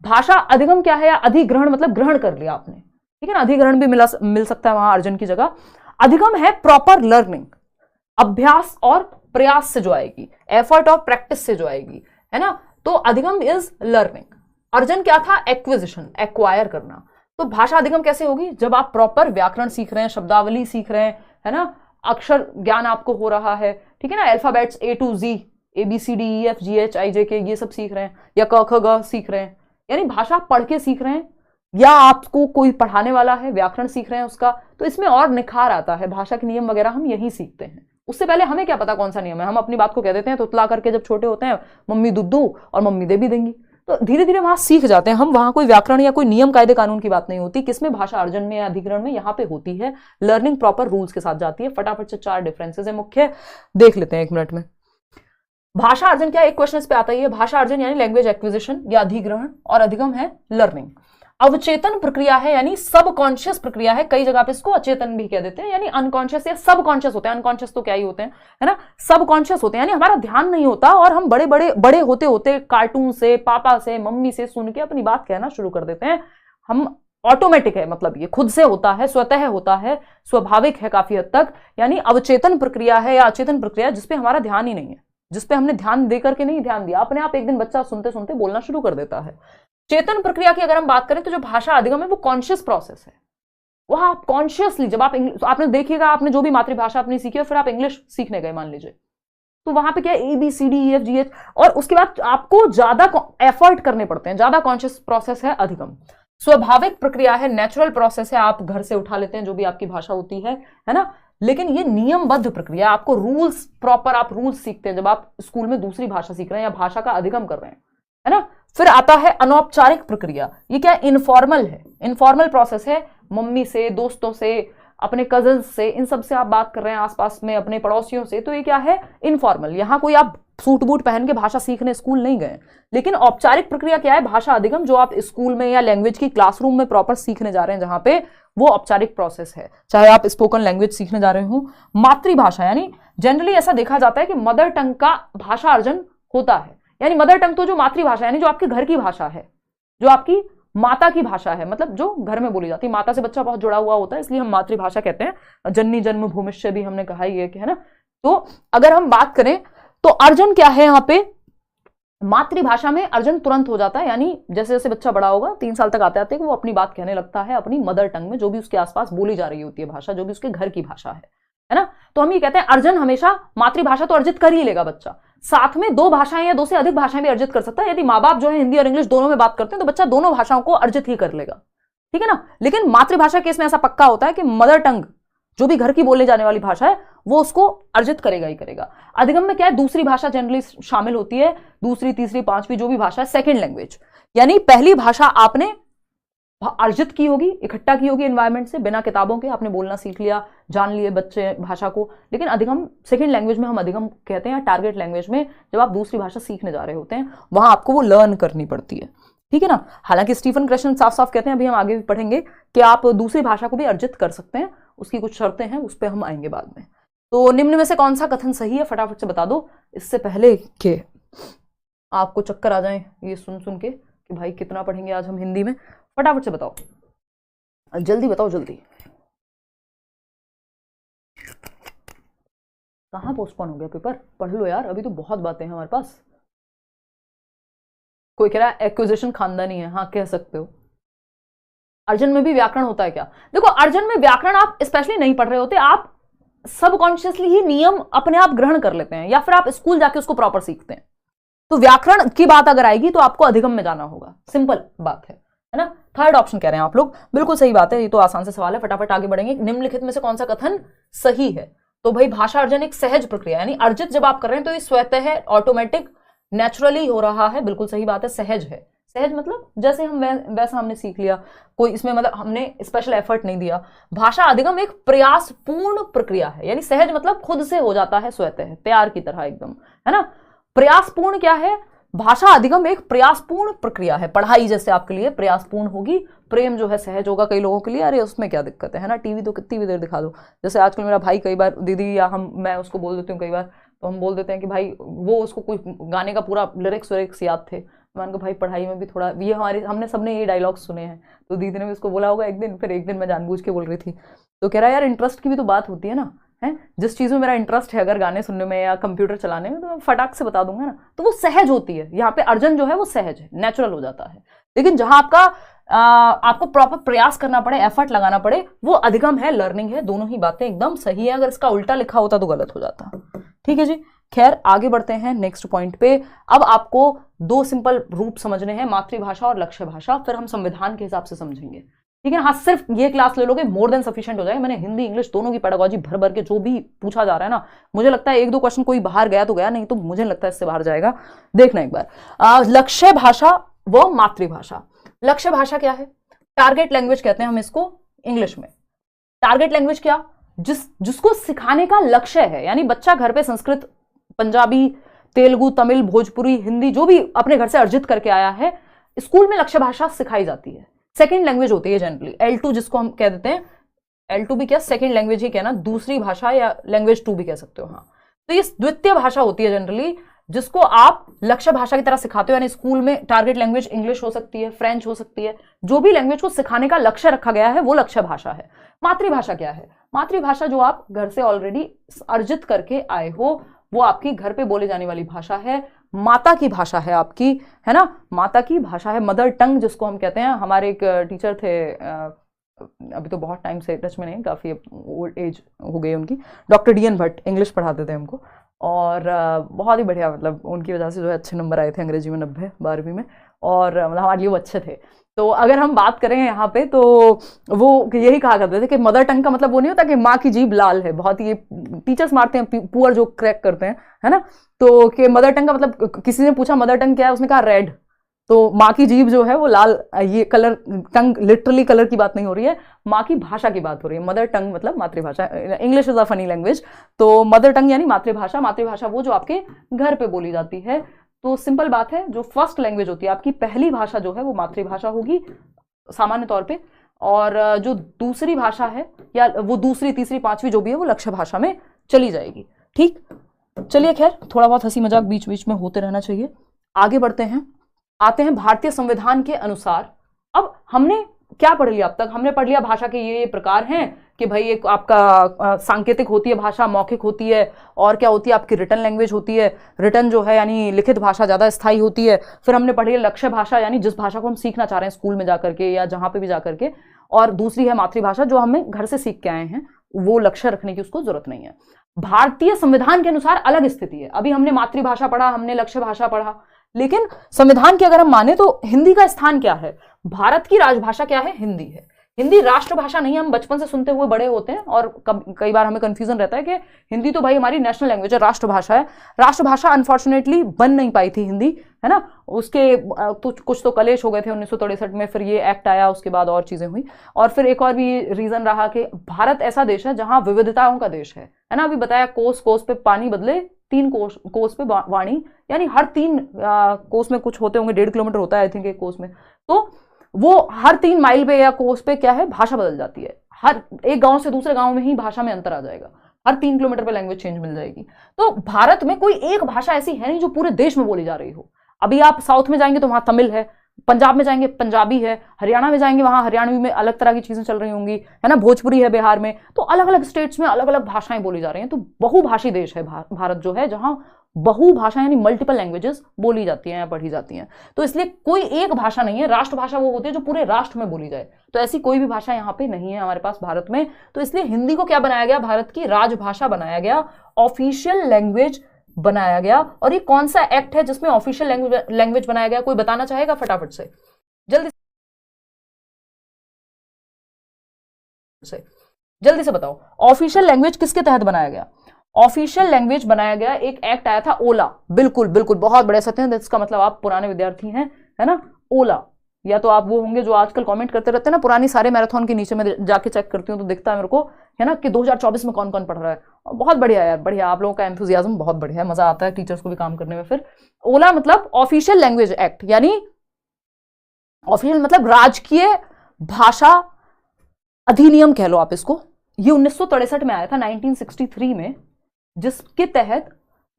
Speaker 1: भाषा अधिगम क्या है, या अधिग्रहण मतलब ग्रहण कर लिया आपने, ठीक है ना, अधिग्रहण भी मिल सकता है वहां अर्जन की जगह। अधिगम है प्रॉपर लर्निंग, अभ्यास और प्रयास से जो आएगी, एफर्ट और प्रैक्टिस से जो आएगी, है ना। तो अधिगम इज लर्निंग। अर्जन क्या था, एक्विजिशन, एक्वायर करना। तो भाषा अधिगम कैसे होगी, जब आप प्रॉपर व्याकरण सीख रहे हैं, शब्दावली सीख रहे हैं, है ना, अक्षर ज्ञान आपको हो रहा है, ठीक है ना, alphabets A to Z, ABCDEFGHIJK ये सब सीख रहे हैं, या क ख ग सीख रहे हैं, यानी भाषा पढ़ के सीख रहे हैं, या आपको कोई पढ़ाने वाला है, व्याकरण सीख रहे हैं उसका, तो इसमें और निखार आता है। भाषा के नियम वगैरह हम यही सीखते हैं। उससे पहले हमें क्या पता कौन सा नियम है, हम अपनी बात को कह देते हैं, तुतला करके जब छोटे होते हैं, मम्मी दूध दो, और मम्मी दे भी देंगी। तो धीरे धीरे वहां सीख जाते हैं हम, वहां कोई व्याकरण या कोई नियम कायदे कानून की बात नहीं होती। किसमें, भाषा अर्जन में या अधिग्रहण में, यहाँ पे होती है। लर्निंग प्रॉपर रूल्स के साथ जाती है। फटाफट से 4 डिफरेंसेस है मुख्य, देख लेते हैं 1 मिनट में। भाषा अर्जन क्या, एक क्वेश्चन इस पे आता ही है। भाषा अर्जन यानी लैंग्वेज एक्विजिशन या अधिग्रहण, और अधिगम है लर्निंग। अवचेतन प्रक्रिया है, यानी सबकॉन्शियस प्रक्रिया है। कई जगह पे इसको अचेतन भी कह देते हैं, यानी अनकॉन्शियस या सबकॉन्शियस होते हैं। अनकॉन्शियस तो क्या ही होते हैं, है ना, सबकॉन्शियस होते हैं, यानी हमारा ध्यान नहीं होता, और हम बड़े होते होते कार्टून से, पापा से, मम्मी से सुन के अपनी बात कहना शुरू कर देते हैं। हम ऑटोमेटिक है, मतलब ये खुद से होता है, स्वतः होता है, स्वाभाविक है काफी हद तक। यानी अवचेतन प्रक्रिया है या अचेतन प्रक्रिया जिसपे हमारा ध्यान ही नहीं है, जिसपे हमने ध्यान देकर के नहीं ध्यान दिया, अपने आप एक दिन बच्चा सुनते सुनते बोलना शुरू कर देता है। चेतन प्रक्रिया की अगर हम बात करें तो जो भाषा अधिगम है वो कॉन्शियस प्रोसेस है। वहां आप कॉन्शियसली, जब आप आपने देखिएगा, आपने जो भी मातृभाषा अपनी सीखी और फिर आप इंग्लिश सीखने गए मान लीजिए, तो वहां पे क्या है, ABCDEFGH, और उसके बाद आपको ज्यादा एफर्ट करने पड़ते हैं, ज्यादा कॉन्शियस प्रोसेस है अधिगम। स्वाभाविक प्रक्रिया है, नेचुरल प्रोसेस है, आप घर से उठा लेते हैं जो भी आपकी भाषा होती है ना। लेकिन ये नियमबद्ध प्रक्रिया, आपको रूल्स, प्रॉपर आप रूल्स सीखते हैं जब आप स्कूल में दूसरी भाषा सीख रहे हैं या भाषा का अधिगम कर रहे हैं, है ना। फिर आता है अनौपचारिक प्रक्रिया। ये क्या, इनफॉर्मल है, इनफॉर्मल प्रोसेस है। मम्मी से, दोस्तों से, अपने कजन से, इन सब से आप बात कर रहे हैं, आसपास में अपने पड़ोसियों से, तो ये क्या है, इनफॉर्मल। यहां कोई आप सूट बूट पहन के भाषा सीखने स्कूल नहीं गए। लेकिन औपचारिक प्रक्रिया क्या है, भाषा अधिगम, जो आप स्कूल में या लैंग्वेज की क्लासरूम में प्रॉपर सीखने जा रहे हैं, जहां पे वो औपचारिक प्रोसेस है। चाहे आप स्पोकन लैंग्वेज सीखने जा रहे हो। मातृभाषा, यानी जनरली ऐसा देखा जाता है कि मदर टंग का भाषा अर्जन होता है, यानी मदर टंग तो जो मातृभाषा, यानी जो आपके घर की भाषा है, जो आपकी माता की भाषा है, मतलब जो घर में बोली जाती है। माता से बच्चा बहुत जुड़ा हुआ होता है, इसलिए हम मातृभाषा कहते हैं। जननी जन्म भूमिष्य भी हमने कहा ही है कि, है ना। तो अगर हम बात करें तो अर्जन क्या है, यहाँ पे मातृभाषा में अर्जन तुरंत हो जाता है, यानी जैसे जैसे बच्चा बड़ा होगा, 3 साल तक आते आते वो अपनी बात कहने लगता है अपनी मदर टंग में, जो भी उसके आसपास बोली जा रही होती है भाषा, जो भी उसके घर की भाषा है ना। तो हम ये कहते हैं अर्जन हमेशा, मातृभाषा तो अर्जित कर ही लेगा बच्चा, साथ में 2 भाषाएं या 2 से अधिक भाषाएं भी अर्जित कर सकता है। यदि माँ बाप जो है हिंदी और इंग्लिश दोनों में बात करते हैं तो बच्चा दोनों भाषाओं को अर्जित ही कर लेगा, ठीक है ना। लेकिन मातृभाषा केस में ऐसा पक्का होता है कि मदर टंग, जो भी घर की बोलने जाने वाली भाषा है, वो उसको अर्जित करेगा ही करेगा। अधिगम में क्या है, दूसरी भाषा जनरली शामिल होती है, दूसरी, तीसरी, पांचवी जो भी भाषा है, सेकेंड लैंग्वेज, यानी पहली भाषा आपने अर्जित की होगी, इकट्ठा की होगी एनवायरमेंट से, बिना किताबों के आपने बोलना सीख लिया, जान लिए बच्चे भाषा को। लेकिन अधिगम सेकंड लैंग्वेज में हम अधिगम कहते हैं, टारगेट लैंग्वेज में जब आप दूसरी भाषा सीखने जा रहे होते हैं, वहां आपको वो लर्न करनी पड़ती है, ठीक है ना। हालांकि स्टीफन कृष्ण साफ साफ कहते हैं, अभी हम आगे भी पढ़ेंगे, कि आप दूसरी भाषा को भी अर्जित कर सकते हैं, उसकी कुछ शर्तें हैं, उस पर हम आएंगे बाद में। तो निम्न में से कौन सा कथन सही है, फटाफट से बता दो, इससे पहले कि आपको चक्कर आ जाए ये सुन सुन के कि भाई कितना पढ़ेंगे आज हम हिंदी में। फटाफट से बताओ, जल्दी बताओ, जल्दी। कहाँ पोस्टपोन हो गया पेपर? पढ़ लो यार, अभी तो बहुत बातें हैं हमारे पास। कोई कह रहा है एक्विजिशन खानदानी है, हाँ कह सकते हो। अर्जन में भी व्याकरण होता है क्या? देखो अर्जन में व्याकरण आप स्पेशली नहीं पढ़ रहे होते, आप सबकॉन्शियसली ही नियम अपने आप ग्रहण कर लेते हैं, या फिर आप स्कूल जाके उसको प्रॉपर सीखते हैं। तो व्याकरण की बात अगर आएगी तो आपको अधिगम में जाना होगा, सिंपल बात है ना। थर्ड ऑप्शन कह रहे हैं आप लोग, बिल्कुल सही बात है, ये तो आसान से सवाल है, फटाफट आगे बढ़ेंगे। निम्नलिखित में से कौन सा कथन सही है? तो भाई भाषा अर्जन एक सहज प्रक्रिया, यानी अर्जित जब आप कर रहे हैं तो ये स्वतः है, ऑटोमेटिक, नेचुरली हो रहा है, बिल्कुल सही बात है, सहज है। सहज मतलब जैसे हम वैसा हमने सीख लिया, कोई इसमें मतलब हमने स्पेशल एफर्ट नहीं दिया। भाषा अधिगम एक प्रयासपूर्ण प्रक्रिया है, यानी सहज मतलब खुद से हो जाता है, स्वतः, प्यार की तरह एकदम, है ना। प्रयासपूर्ण क्या है? भाषा अधिगम एक प्रयासपूर्ण प्रक्रिया है। पढ़ाई जैसे आपके लिए प्रयासपूर्ण होगी, प्रेम जो है सहज होगा कई लोगों के लिए, अरे उसमें क्या दिक्कत है ना, टीवी तो कितनी भी देर दिखा दो। जैसे आजकल मेरा भाई कई बार दीदी या मैं उसको बोल देती हूँ कई बार, तो हम बोल देते हैं कि भाई वो उसको कोई गाने का पूरा लिरिक्स याद थे, मान को भाई पढ़ाई में भी थोड़ा, ये हमने सबने ये डायलॉग सुने हैं, तो दीदी ने भी उसको बोला होगा एक दिन, फिर एक दिन मैं जानबूझ के बोल रही थी, तो कह रहा यार इंटरेस्ट की भी तो बात होती है ना, है जिस चीज़ में मेरा इंटरेस्ट है, अगर गाने सुनने में या कंप्यूटर चलाने में, तो मैं फटाक से बता दूंगा ना, तो वो सहज होती है। यहाँ पे अर्जन जो है वो सहज है, नेचुरल हो जाता है। लेकिन जहां आपको प्रॉपर प्रयास करना पड़े, एफर्ट लगाना पड़े, वो अधिगम है, लर्निंग है। दोनों ही बातें एकदम सही है, अगर इसका उल्टा लिखा होता तो गलत हो जाता। ठीक है जी, खैर आगे बढ़ते हैं नेक्स्ट पॉइंट पे। अब आपको दो सिंपल रूप समझने हैं, मातृभाषा और लक्ष्य भाषा, फिर हम संविधान के हिसाब से समझेंगे। ठीक है, हाँ सिर्फ ये क्लास ले लोगे मोर देन सफिशिएंट हो जाएगा। मैंने हिंदी इंग्लिश दोनों की पेडागोजी भर भर के जो भी पूछा जा रहा है ना, मुझे लगता है एक दो क्वेश्चन कोई बाहर गया तो गया, नहीं तो मुझे लगता है इससे बाहर जाएगा। देखना एक बार, लक्ष्य भाषा व मातृभाषा। लक्ष्य भाषा क्या है? टारगेट लैंग्वेज कहते हैं हम इसको इंग्लिश में। टारगेट लैंग्वेज क्या? जिसको सिखाने का लक्ष्य है, यानी बच्चा घर पे संस्कृत, पंजाबी, तेलुगु, तमिल, भोजपुरी, हिंदी जो भी अपने घर से अर्जित करके आया है, स्कूल में लक्ष्य भाषा सिखाई जाती है। सेकेंड लैंग्वेज होती है जनरली L2, जिसको हम कह देते हैं, L2 भी क्या, सेकेंड लैंग्वेज ही कहना, दूसरी भाषा या लैंग्वेज 2 भी कह सकते हो। हाँ, तो ये द्वितीय भाषा होती है जनरली, जिसको आप लक्ष्य भाषा की तरह सिखाते हो। यानी स्कूल में टारगेट लैंग्वेज इंग्लिश हो सकती है, फ्रेंच हो सकती है, जो भी लैंग्वेज को सिखाने का लक्ष्य रखा गया है वो लक्ष्य भाषा है। मातृभाषा क्या है? मातृभाषा जो आप घर से ऑलरेडी अर्जित करके आए हो, वो आपकी घर पे बोले जाने वाली भाषा है, माता की भाषा है आपकी, है ना, माता की भाषा है, मदर टंग जिसको हम कहते हैं। हमारे एक टीचर थे, अभी तो बहुत टाइम से टच में नहीं, काफ़ी ओल्ड एज हो गई उनकी, डॉक्टर DN भट्ट, इंग्लिश पढ़ाते थे हमको, और बहुत ही बढ़िया, मतलब उनकी वजह से जो है अच्छे नंबर आए थे अंग्रेजी में 90 12वीं में, और मतलब हमारे लिए वो अच्छे थे। तो अगर हम बात करें यहाँ पे, तो वो यही कहा करते थे कि मदर टंग का मतलब वो नहीं होता कि माँ की जीभ लाल है, बहुत ही टीचर्स मारते हैं, पुअर जो क्रैक करते हैं, है ना, तो कि मदर टंग का मतलब, किसी ने पूछा मदर टंग क्या है, उसने कहा रेड, तो माँ की जीभ जो है वो लाल, ये कलर, टंग लिटरली कलर की बात नहीं हो रही है, माँ की भाषा की बात हो रही है। मदर टंग मतलब मातृभाषा, English is a funny language, तो मदर टंग यानी मातृभाषा। मातृभाषा वो जो आपके घर पे बोली जाती है। तो सिंपल बात है, जो फर्स्ट लैंग्वेज होती है आपकी, पहली भाषा जो है वो मातृभाषा होगी सामान्य तौर पे, और जो दूसरी भाषा है, या वो दूसरी, तीसरी, पांचवी जो भी है, वो लक्ष्य भाषा में चली जाएगी। ठीक, चलिए खैर थोड़ा बहुत हंसी मजाक बीच बीच में होते रहना चाहिए। आगे बढ़ते हैं, आते हैं भारतीय संविधान के अनुसार। अब हमने क्या पढ़ लिया अब तक? हमने पढ़ लिया भाषा के ये प्रकार हैं कि भाई एक आपका सांकेतिक होती है भाषा, मौखिक होती है, और क्या होती है आपकी रिटन लैंग्वेज होती है, रिटन जो है यानी लिखित भाषा ज़्यादा स्थायी होती है। फिर हमने पढ़ लिया लक्ष्य भाषा, यानी जिस भाषा को हम सीखना चाह रहे हैं स्कूल में जाकर के या जहाँ पे भी जाकर के, और दूसरी है मातृभाषा जो हमें घर से सीख के आए हैं, वो लक्ष्य रखने की उसको जरूरत नहीं है। भारतीय संविधान के अनुसार अलग स्थिति है। अभी हमने मातृभाषा पढ़ा, हमने लक्ष्य भाषा पढ़ा, लेकिन संविधान की अगर हम माने तो हिंदी का स्थान क्या है? भारत की राजभाषा क्या है? हिंदी है। हिंदी राष्ट्रभाषा नहीं, हम बचपन से सुनते हुए बड़े होते हैं, और कई बार हमें कंफ्यूजन रहता है कि हिंदी तो भाई हमारी नेशनल लैंग्वेज है, राष्ट्रभाषा है। राष्ट्रभाषा अनफॉर्चुनेटली बन नहीं पाई थी हिंदी, है ना, उसके कुछ तो कलेश हो गए थे 1963 में, फिर ये एक्ट आया, उसके बाद और चीजें हुई, और फिर एक और भी रीजन रहा कि भारत ऐसा देश है जहां विविधताओं का देश है ना। अभी बताया कोस पे पानी बदले, 3 कोस पे वाणी, यानी हर 3 कोस में कुछ होते होंगे, 1.5 किलोमीटर होता है आई थिंक एक कोस में, तो वो हर 3 माइल पे या कोस पे क्या है, भाषा बदल जाती है। हर एक गांव से दूसरे गांव में ही भाषा में अंतर आ जाएगा, हर 3 किलोमीटर पे लैंग्वेज चेंज मिल जाएगी। तो भारत में कोई एक भाषा ऐसी है नहीं जो पूरे देश में बोली जा रही हो। अभी आप साउथ में जाएंगे तो वहां तमिल है, पंजाब में जाएंगे पंजाबी है, हरियाणा में जाएंगे वहां हरियाणवी में अलग तरह की चीजें चल रही होंगी, है ना, भोजपुरी है बिहार में, तो अलग अलग स्टेट्स में अलग अलग भाषाएं बोली जा रही हैं। तो बहुभाषी देश है भारत जो है, जहां बहुभाषा यानी मल्टीपल लैंग्वेजेस बोली जाती हैं या पढ़ी जाती हैं। तो इसलिए कोई एक भाषा नहीं है, राष्ट्रभाषा वो होती है जो पूरे राष्ट्र में बोली जाए, तो ऐसी कोई भी भाषा यहाँ पे नहीं है हमारे पास भारत में। तो इसलिए हिंदी को क्या बनाया गया, भारत की राजभाषा बनाया गया, ऑफिशियल लैंग्वेज बनाया गया। और ये कौन सा एक्ट है जिसमें ऑफिशियल लैंग्वेज बनाया गया, कोई बताना चाहेगा फटाफट से, जल्दी से बताओ, ऑफिशियल लैंग्वेज किसके तहत बनाया गया? ऑफिशियल लैंग्वेज बनाया गया, एक एक्ट आया था ओला। बिल्कुल बिल्कुल, बहुत बड़े सत्य, इसका मतलब आप पुराने विद्यार्थी हैं, है ना। ओला, या तो आप वो होंगे जो आजकल कमेंट करते रहते हैं ना, पुरानी सारे मैराथन के नीचे में जाके चेक करती हूँ तो दिखता है मेरे को, है ना, कि 2024 में कौन कौन पढ़ रहा है। बहुत बढ़िया यार, बढ़िया, आप लोगों का एंथुजियाज्म बहुत बढ़िया है, मजा आता है टीचर्स को भी काम करने में। फिर ओला मतलब ऑफिशियल लैंग्वेज एक्ट, यानी ऑफिशियल मतलब राजकीय भाषा अधिनियम कह लो आप इसको। ये 1963 में आया था, 1963 में, जिसके तहत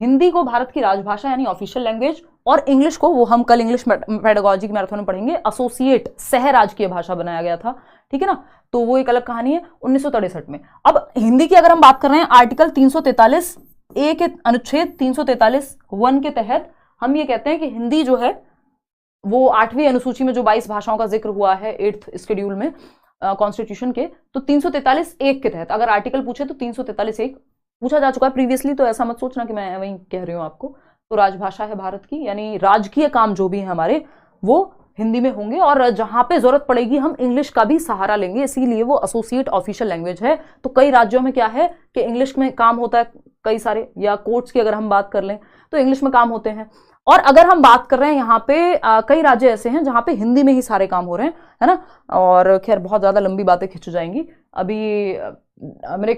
Speaker 1: हिंदी को भारत की राजभाषा यानी ऑफिशियल लैंग्वेज, और इंग्लिश को, वो हम कल इंग्लिश पेडागोजी के मैराथन में पढ़ेंगे, एसोसिएट सह राजकीय भाषा बनाया गया था, ठीक है ना। तो वो एक अलग कहानी है 1963 में। अब हिंदी की अगर हम बात कर रहे हैं, आर्टिकल 343 ए के अनुच्छेद 343(1) के तहत हम ये कहते हैं कि हिंदी जो है वो 8वीं अनुसूची में जो 22 भाषाओं का जिक्र हुआ है 8th शेड्यूल में कॉन्स्टिट्यूशन के, तो 343(1) के तहत अगर आर्टिकल पूछे तो 343(1) पूछा जा चुका है प्रीवियसली, तो ऐसा मत सोचना कि मैं वही कह रही हूं आपको। तो राजभाषा है भारत की, यानी राजकीय काम जो भी है हमारे वो हिंदी में होंगे, और जहां पे जरूरत पड़ेगी हम इंग्लिश का भी सहारा लेंगे, इसीलिए वो एसोसिएट ऑफिशियल लैंग्वेज है। तो कई राज्यों में क्या है कि इंग्लिश में काम होता है कई सारे, या कोर्ट्स की अगर हम बात कर लें तो इंग्लिश में काम होते हैं। और अगर हम बात कर रहे हैं यहाँ पे कई राज्य ऐसे हैं जहाँ पे हिंदी में ही सारे काम हो रहे हैं, है ना। और खैर बहुत ज्यादा लंबी बातें खिंच जाएंगी। अभी मेरा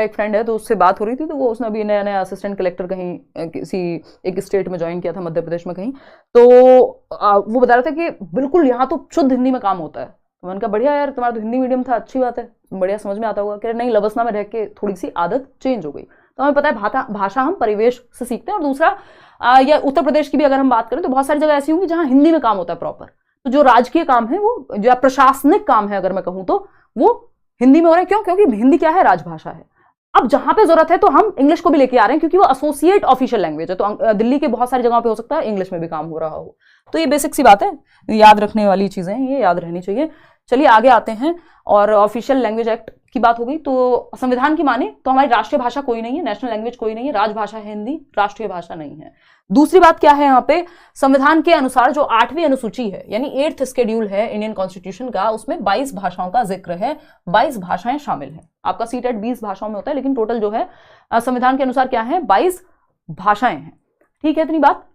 Speaker 1: एक फ्रेंड है, तो उससे बात हो रही थी, तो वो उसने अभी नया नया असिस्टेंट कलेक्टर कहीं किसी एक स्टेट में ज्वाइन किया था, मध्य प्रदेश में कहीं, तो वो बता रहा था कि बिल्कुल यहाँ तो शुद्ध हिंदी में काम होता है। तो मैंने कहा बढ़िया यार, तुम्हारा तो हिंदी मीडियम था, अच्छी बात है, बढ़िया समझ में आता होगा। कह रहे नहीं, लबसना में रह के थोड़ी सी आदत चेंज हो गई। तो हमें पता है भाषा हम परिवेश से सीखते हैं। और दूसरा, या उत्तर प्रदेश की भी अगर हम बात करें तो बहुत सारी जगह ऐसी होंगी जहां हिंदी में काम होता है प्रॉपर, तो जो राजकीय काम है वो, जो प्रशासनिक काम है अगर मैं कहूं तो, वो हिंदी में हो रहे हैं। क्यों? क्योंकि हिंदी क्या है, राजभाषा है। अब जहां पे जरूरत है तो हम इंग्लिश को भी लेके आ रहे हैं, क्योंकि वो एसोसिएट ऑफिशियल लैंग्वेज है। तो दिल्ली के बहुत सारी जगहों पे हो सकता है इंग्लिश में भी काम हो रहा हो। तो ये बेसिक सी बात है, याद रखने वाली चीजें, ये याद रहनी चाहिए। चलिए आगे आते हैं। और ऑफिशियल लैंग्वेज एक्ट की बात हो गई, तो संविधान की माने तो हमारी राष्ट्रीय भाषा कोई नहीं है, नेशनल लैंग्वेज कोई नहीं है, राजभाषा है हिंदी, राष्ट्रीय भाषा नहीं है। दूसरी बात क्या है यहाँ पे, संविधान के अनुसार जो 8वीं अनुसूची है यानी 8th शेड्यूल है इंडियन कॉन्स्टिट्यूशन का, उसमें 22 भाषाओं का जिक्र है, 22 भाषाएं शामिल हैं। आपका सीटेट 20 भाषाओं में होता है, लेकिन टोटल जो है संविधान के अनुसार क्या है, 22 भाषाएं हैं। ठीक है, इतनी बात,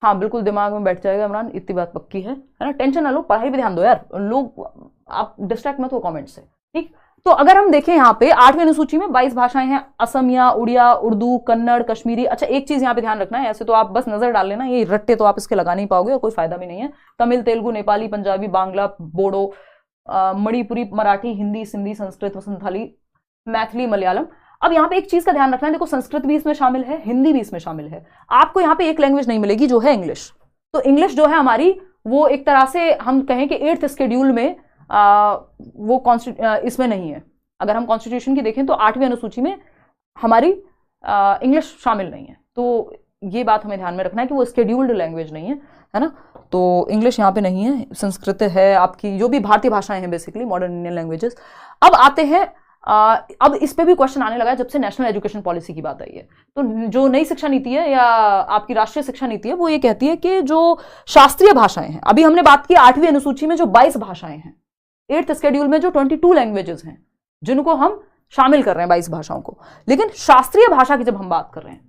Speaker 1: हाँ बिल्कुल दिमाग में बैठ जाएगा इमरान, इतनी बात पक्की है ना। टेंशन ना लो, पढ़ाई पे ध्यान दो यार, लोग आप डिस्ट्रैक्ट मत हो कमेंट से, ठीक। तो अगर हम देखें यहाँ पे 8वीं अनुसूची में 22 भाषाएं हैं, असमिया, उड़िया, उर्दू, कन्नड़, कश्मीरी। अच्छा एक चीज यहाँ पे ध्यान रखना है, ऐसे तो आप बस नजर डाल लेना, ये रट्टे तो आप इसके लगा नहीं पाओगे और कोई फायदा भी नहीं है। तमिल, तेलुगु, नेपाली, पंजाबी, बांग्ला, बोडो, मणिपुरी, मराठी, हिंदी, सिंधी, संस्कृत, संथाली, मैथिली, मलयालम। अब यहाँ पे एक चीज का ध्यान रखना है, देखो संस्कृत भी इसमें शामिल है, हिंदी भी इसमें शामिल है। आपको यहाँ पे एक लैंग्वेज नहीं मिलेगी जो है इंग्लिश। तो इंग्लिश जो है हमारी, वो एक तरह से हम कहें कि 8th शेड्यूल में वो इसमें नहीं है। अगर हम कॉन्स्टिट्यूशन की देखें तो 8वीं अनुसूची में हमारी इंग्लिश शामिल नहीं है। तो ये बात हमें ध्यान में रखना है कि वो शेड्यूल्ड लैंग्वेज नहीं है ना। तो इंग्लिश यहाँ पे नहीं है, संस्कृत है, आपकी जो भी भारतीय भाषाएं हैं बेसिकली मॉडर्न इंडियन लैंग्वेजेस। अब आते हैं, अब इस पे भी क्वेश्चन आने लगा है जब से नेशनल एजुकेशन पॉलिसी की बात आई है। तो जो नई शिक्षा नीति है या आपकी राष्ट्रीय शिक्षा नीति है, वो ये कहती है कि जो शास्त्रीय भाषाएं हैं, अभी हमने बात की 8वीं अनुसूची में जो 22 भाषाएं हैं, 8th शेड्यूल में जो 22 लैंग्वेजेस हैं जिनको हम शामिल कर रहे हैं 22 भाषाओं को, लेकिन शास्त्रीय भाषा की जब हम बात कर रहे हैं,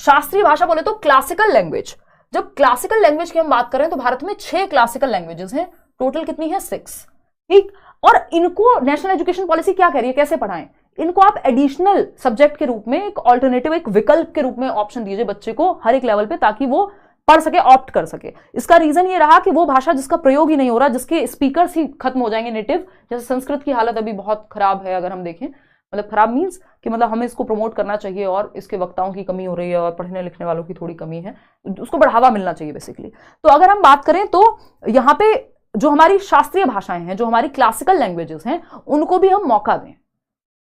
Speaker 1: शास्त्रीय भाषा बोले तो क्लासिकल लैंग्वेज। जब क्लासिकल लैंग्वेज की हम बात कर रहे हैं तो भारत में 6 क्लासिकल लैंग्वेजेस हैं, टोटल कितनी है 6, ठीक। और इनको नेशनल एजुकेशन पॉलिसी क्या कह रही है, कैसे पढ़ाएं, इनको आप एडिशनल सब्जेक्ट के रूप में, एक ऑल्टरनेटिव, एक विकल्प के रूप में ऑप्शन दीजिए बच्चे को हर एक लेवल पे, ताकि वो पढ़ सके, ऑप्ट कर सके। इसका रीजन ये रहा कि वो भाषा जिसका प्रयोग ही नहीं हो रहा, जिसके स्पीकर्स ही खत्म हो जाएंगे नेटिव, जैसे संस्कृत की हालत अभी बहुत खराब है अगर हम देखें, मतलब खराब मीन्स कि मतलब हमें इसको प्रमोट करना चाहिए और इसके वक्ताओं की कमी हो रही है और पढ़ने लिखने वालों की थोड़ी कमी है, उसको बढ़ावा मिलना चाहिए बेसिकली। तो अगर हम बात करें तो यहाँ पे जो हमारी शास्त्रीय भाषाएं हैं, जो हमारी क्लासिकल लैंग्वेजेस हैं, उनको भी हम मौका दें,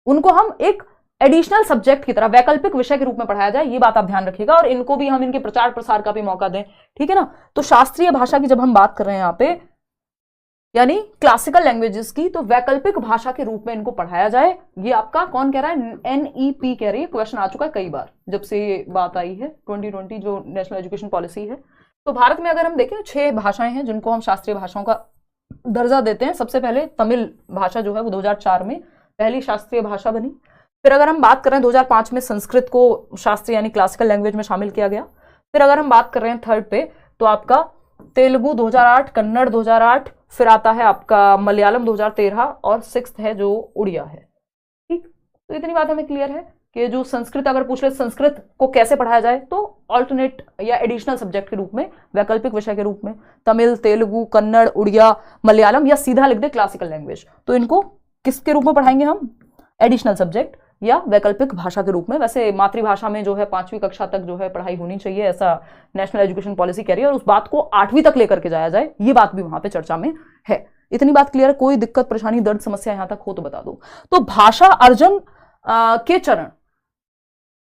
Speaker 1: उनको हम एक एडिशनल सब्जेक्ट की तरह वैकल्पिक विषय के रूप में पढ़ाया जाए, ये बात आप ध्यान रखिएगा, और इनको भी हम इनके प्रचार प्रसार का भी मौका दें, ठीक है ना। तो शास्त्रीय भाषा की जब हम बात कर रहे हैं यहाँ पे, यानी क्लासिकल लैंग्वेजेस की, तो वैकल्पिक भाषा के रूप में इनको पढ़ाया जाए। ये आपका कौन कह रहा है? NEP कह रही है, क्वेश्चन आ चुका है कई बार जब से ये बात आई है 2020 जो नेशनल एजुकेशन पॉलिसी है। तो भारत में अगर हम देखें 6 भाषाएं हैं जिनको हम शास्त्रीय भाषाओं का दर्जा देते हैं। सबसे पहले तमिल भाषा जो है वो 2004 में पहली शास्त्रीय भाषा बनी। फिर अगर हम बात कर रहे हैं 2005 में संस्कृत को शास्त्रीय यानी क्लासिकल लैंग्वेज में शामिल किया गया। फिर अगर हम बात कर रहे हैं थर्ड पे, तो आपका तेलुगु 2008, कन्नड़ 2008, फिर आता है आपका मलयालम 2013 और 6th है जो उड़िया है। ठीक, तो इतनी बात हमें क्लियर है कि जो संस्कृत अगर पूछ ले संस्कृत को कैसे पढ़ाया जाए, तो ऑल्टरनेट या एडिशनल सब्जेक्ट के रूप में, वैकल्पिक विषय के रूप में तमिल, तेलुगु, कन्नड़, उड़िया, मलयालम, या सीधा लिख दे क्लासिकल लैंग्वेज। तो इनको किसके रूप में पढ़ाएंगे हम? एडिशनल सब्जेक्ट या वैकल्पिक भाषा के रूप में। वैसे मातृभाषा में जो है 5वीं कक्षा तक जो है पढ़ाई होनी चाहिए, ऐसा नेशनल एजुकेशन पॉलिसी कह रही है, और उस बात को 8वीं तक लेकर के जाया जाए, ये बात भी वहां पे चर्चा में है। इतनी बात क्लियर है? कोई दिक्कत परेशानी दर्द समस्या यहां तक हो तो बता दो। तो भाषा अर्जन के चरण,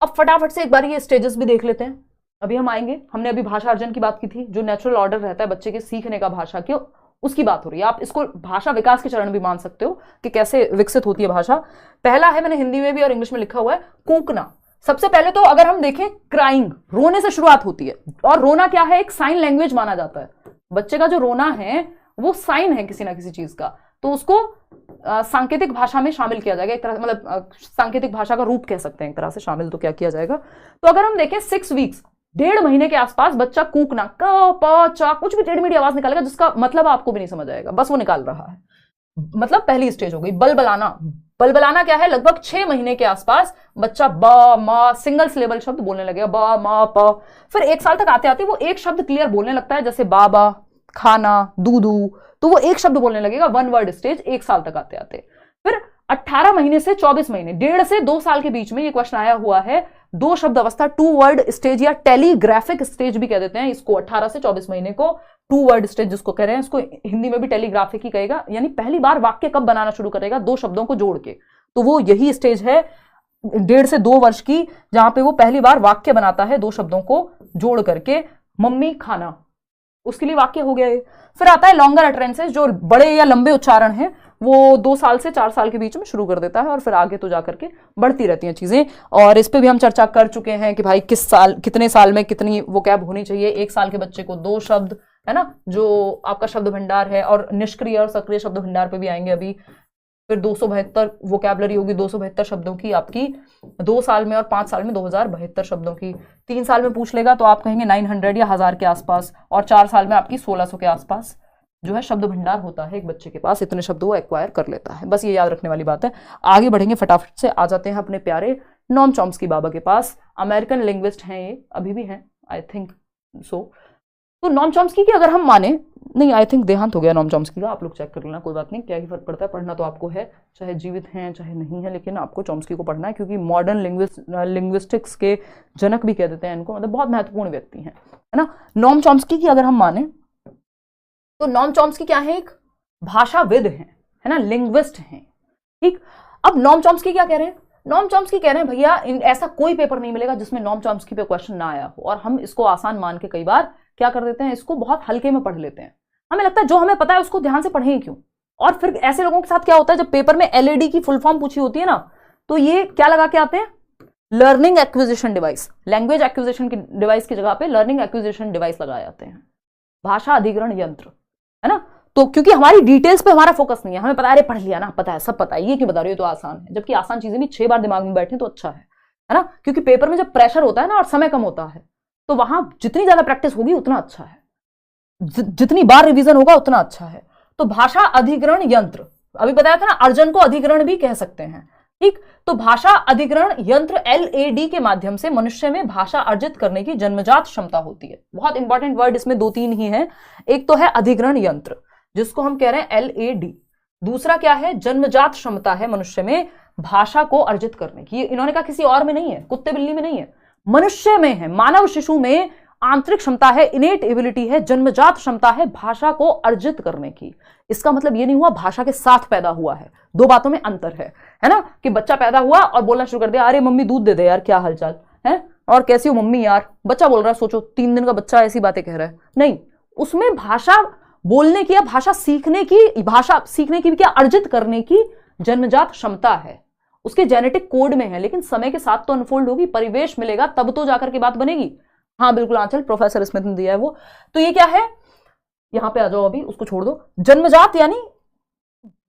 Speaker 1: अब फटाफट से एक बार ये स्टेजेस भी देख लेते हैं। अभी हम आएंगे, हमने अभी भाषा अर्जन की बात की थी, जो नेचुरल ऑर्डर रहता है बच्चे के सीखने का भाषा के, उसकी बात हो रही है। आप इसको भाषा विकास के चरण भी मान सकते हो कि कैसे विकसित होती है भाषा। पहला है, मैंने हिंदी में भी और इंग्लिश में लिखा हुआ है, कूकना। सबसे पहले तो अगर हम देखें, क्राइंग, रोने से शुरुआत होती है, और रोना क्या है? एक साइन लैंग्वेज माना जाता है। बच्चे का जो रोना है वो साइन है किसी ना किसी चीज का, तो उसको सांकेतिक भाषा में शामिल किया जाएगा, एक तरह मतलब सांकेतिक भाषा का रूप कह सकते हैं एक तरह से शामिल। तो क्या किया जाएगा? तो अगर हम देखें 6 वीक्स, 1.5 महीने के आसपास बच्चा कूकना, क प च कुछ भी टेढ़ी मेढ़ी आवाज निकालेगा जिसका मतलब आपको भी नहीं समझ आएगा, बस वो निकाल रहा है, मतलब पहली स्टेज हो गई। बलबलाना, बलबलाना क्या है? लगभग 6 महीने के आसपास बच्चा ब म सिंगल सिलेबल शब्द बोलने लगेगा, ब म प। फिर 1 साल तक आते आते वो एक शब्द क्लियर बोलने लगता है, जैसे बाबा, खाना, दूधू, तो वो एक शब्द बोलने लगेगा, 1 वर्ड स्टेज 1 साल तक आते आते। फिर 18 महीने से 24 महीने, 1.5 से 2 साल के बीच में ये क्वेश्चन आया हुआ है, 2 शब्द अवस्था, 2 वर्ड स्टेज या टेलीग्राफिक स्टेज भी कह देते हैं इसको। 18 से 24 महीने को 2 वर्ड स्टेज जिसको कह रहे हैं, इसको हिंदी में भी टेलीग्राफिक ही कहेगा, यानी पहली बार वाक्य कब बनाना शुरू करेगा? 2 शब्दों को जोड़ के। तो वो यही स्टेज है 1.5 से 2 वर्ष की, जहां पे वो पहली बार वाक्य बनाता है 2 शब्दों को जोड़ करके, मम्मी, खाना, उसके लिए वाक्य हो गया है। फिर आता है लॉन्गर अटरेंसेस, जो बड़े या लंबे उच्चारण हैं, वो 2 साल से 4 साल के बीच में शुरू कर देता है, और फिर आगे तो जाकर के बढ़ती रहती हैं चीजें। और इस पे भी हम चर्चा कर चुके हैं कि भाई कितने साल में कितनी वोकैब होनी चाहिए। 1 साल के बच्चे को 2 शब्द, है ना, जो आपका शब्द भंडार है, और निष्क्रिय और सक्रिय शब्द भंडार पे भी आएंगे अभी। फिर 272 वोकैबलरी होगी, 272 शब्दों की आपकी 2 साल में, और 5 साल में 2072 शब्दों की। 3 साल में पूछ लेगा तो आप कहेंगे 900 या 1000 के आसपास, और 4 साल में आपकी 1600 के आसपास जो है शब्द भंडार होता है एक बच्चे के पास, इतने शब्द वो एक्वायर कर लेता है। बस ये याद रखने वाली बात है। आगे बढ़ेंगे फटाफट से, आ जाते हैं अपने प्यारे नोम चॉम्स्की बाबा के पास। अमेरिकन लिंग्विस्ट हैं ये, अभी भी हैं, आई थिंक सो। तो नोम चॉम्स्की की अगर हम माने, नहीं आई थिंक देहांत हो गया नोम चॉम्स्की का, आप लोग चेक कर लेना, कोई बात नहीं, क्या ही फर्क पड़ता है, पढ़ना तो आपको है, चाहे जीवित हैं चाहे नहीं है, लेकिन आपको चॉम्स्की को पढ़ना है, क्योंकि मॉडर्न लिंग्विस्टिक्स के जनक भी कह देते हैं इनको, मतलब बहुत महत्वपूर्ण व्यक्ति हैं, है ना। नोम चॉम्स्की की अगर हम माने तो नोम चॉम्स्की क्या है? एक भाषाविद है ना, लिंग्विस्ट हैं, ठीक। अब नोम चॉम्स्की क्या कह रहे हैं? नोम चॉम्स्की कह रहे हैं भैया ऐसा कोई पेपर नहीं मिलेगा जिसमें नोम चॉम्स्की पे क्वेश्चन ना आया हो, और हम इसको आसान मान के कई बार क्या कर देते हैं, इसको बहुत हल्के में पढ़ लेते हैं। हमें लगता है जो हमें पता है उसको ध्यान से पढ़ें क्यों। और फिर ऐसे लोगों के साथ क्या होता है, जब पेपर में LED की फुल फॉर्म पूछी होती है ना, तो ये क्या लगा के आते हैं? Learning acquisition device, language acquisition की डिवाइस की जगह पे लर्निंग एक्विजिशन डिवाइस लगाए जाते हैं, भाषा अधिग्रहण यंत्र, है ना। तो क्योंकि हमारी डिटेल्स पे हमारा फोकस नहीं है, हमें पता है, अरे पढ़ लिया ना, पता है, सब पता है, ये क्यों बता रही हो, तो आसान है। जबकि आसान चीजें भी 6 बार दिमाग में बैठे तो अच्छा है ना। क्योंकि पेपर में जब प्रेशर होता है ना और समय कम होता है, तो वहां जितनी ज्यादा प्रैक्टिस होगी उतना अच्छा है, जितनी बार रिवीजन होगा उतना अच्छा है। तो भाषा अधिग्रहण यंत्र, अभी बताया था ना, अर्जन को अधिग्रहण भी कह सकते हैं, ठीक। तो भाषा अधिग्रहण यंत्र LAD के माध्यम से मनुष्य में भाषा अर्जित करने की जन्मजात क्षमता होती है। बहुत इंपॉर्टेंट वर्ड इसमें 2-3 ही है। एक तो है अधिग्रहण यंत्र, जिसको हम कह रहे हैं LAD। दूसरा क्या है? जन्मजात क्षमता है मनुष्य में भाषा को अर्जित करने की। इन्होंने कहा किसी और में नहीं है, कुत्ते बिल्ली में नहीं है, मनुष्य में है, मानव शिशु में आंतरिक क्षमता है, इनेट एबिलिटी है, जन्मजात क्षमता है भाषा को अर्जित करने की। इसका मतलब ये नहीं हुआ भाषा के साथ पैदा हुआ है, दो बातों में अंतर है ना, कि बच्चा पैदा हुआ और बोलना शुरू कर दिया, अरे मम्मी दूध दे दे यार, क्या हालचाल है, और कैसी हो मम्मी यार, बच्चा बोल रहा है, सोचो 3 दिन का बच्चा ऐसी बातें कह रहा है, नहीं, उसमें भाषा बोलने की या भाषा सीखने की भी क्या, अर्जित करने की जन्मजात क्षमता है, उसके जेनेटिक कोड में है, लेकिन समय के साथ तो अनफोल्ड होगी, परिवेश मिलेगा तब तो जाकर के बात बनेगी। हाँ बिल्कुल आंचल, प्रोफेसर स्मिथ ने दिया है वो। तो ये क्या है, यहां पे आ जाओ, अभी उसको छोड़ दो। जन्मजात यानी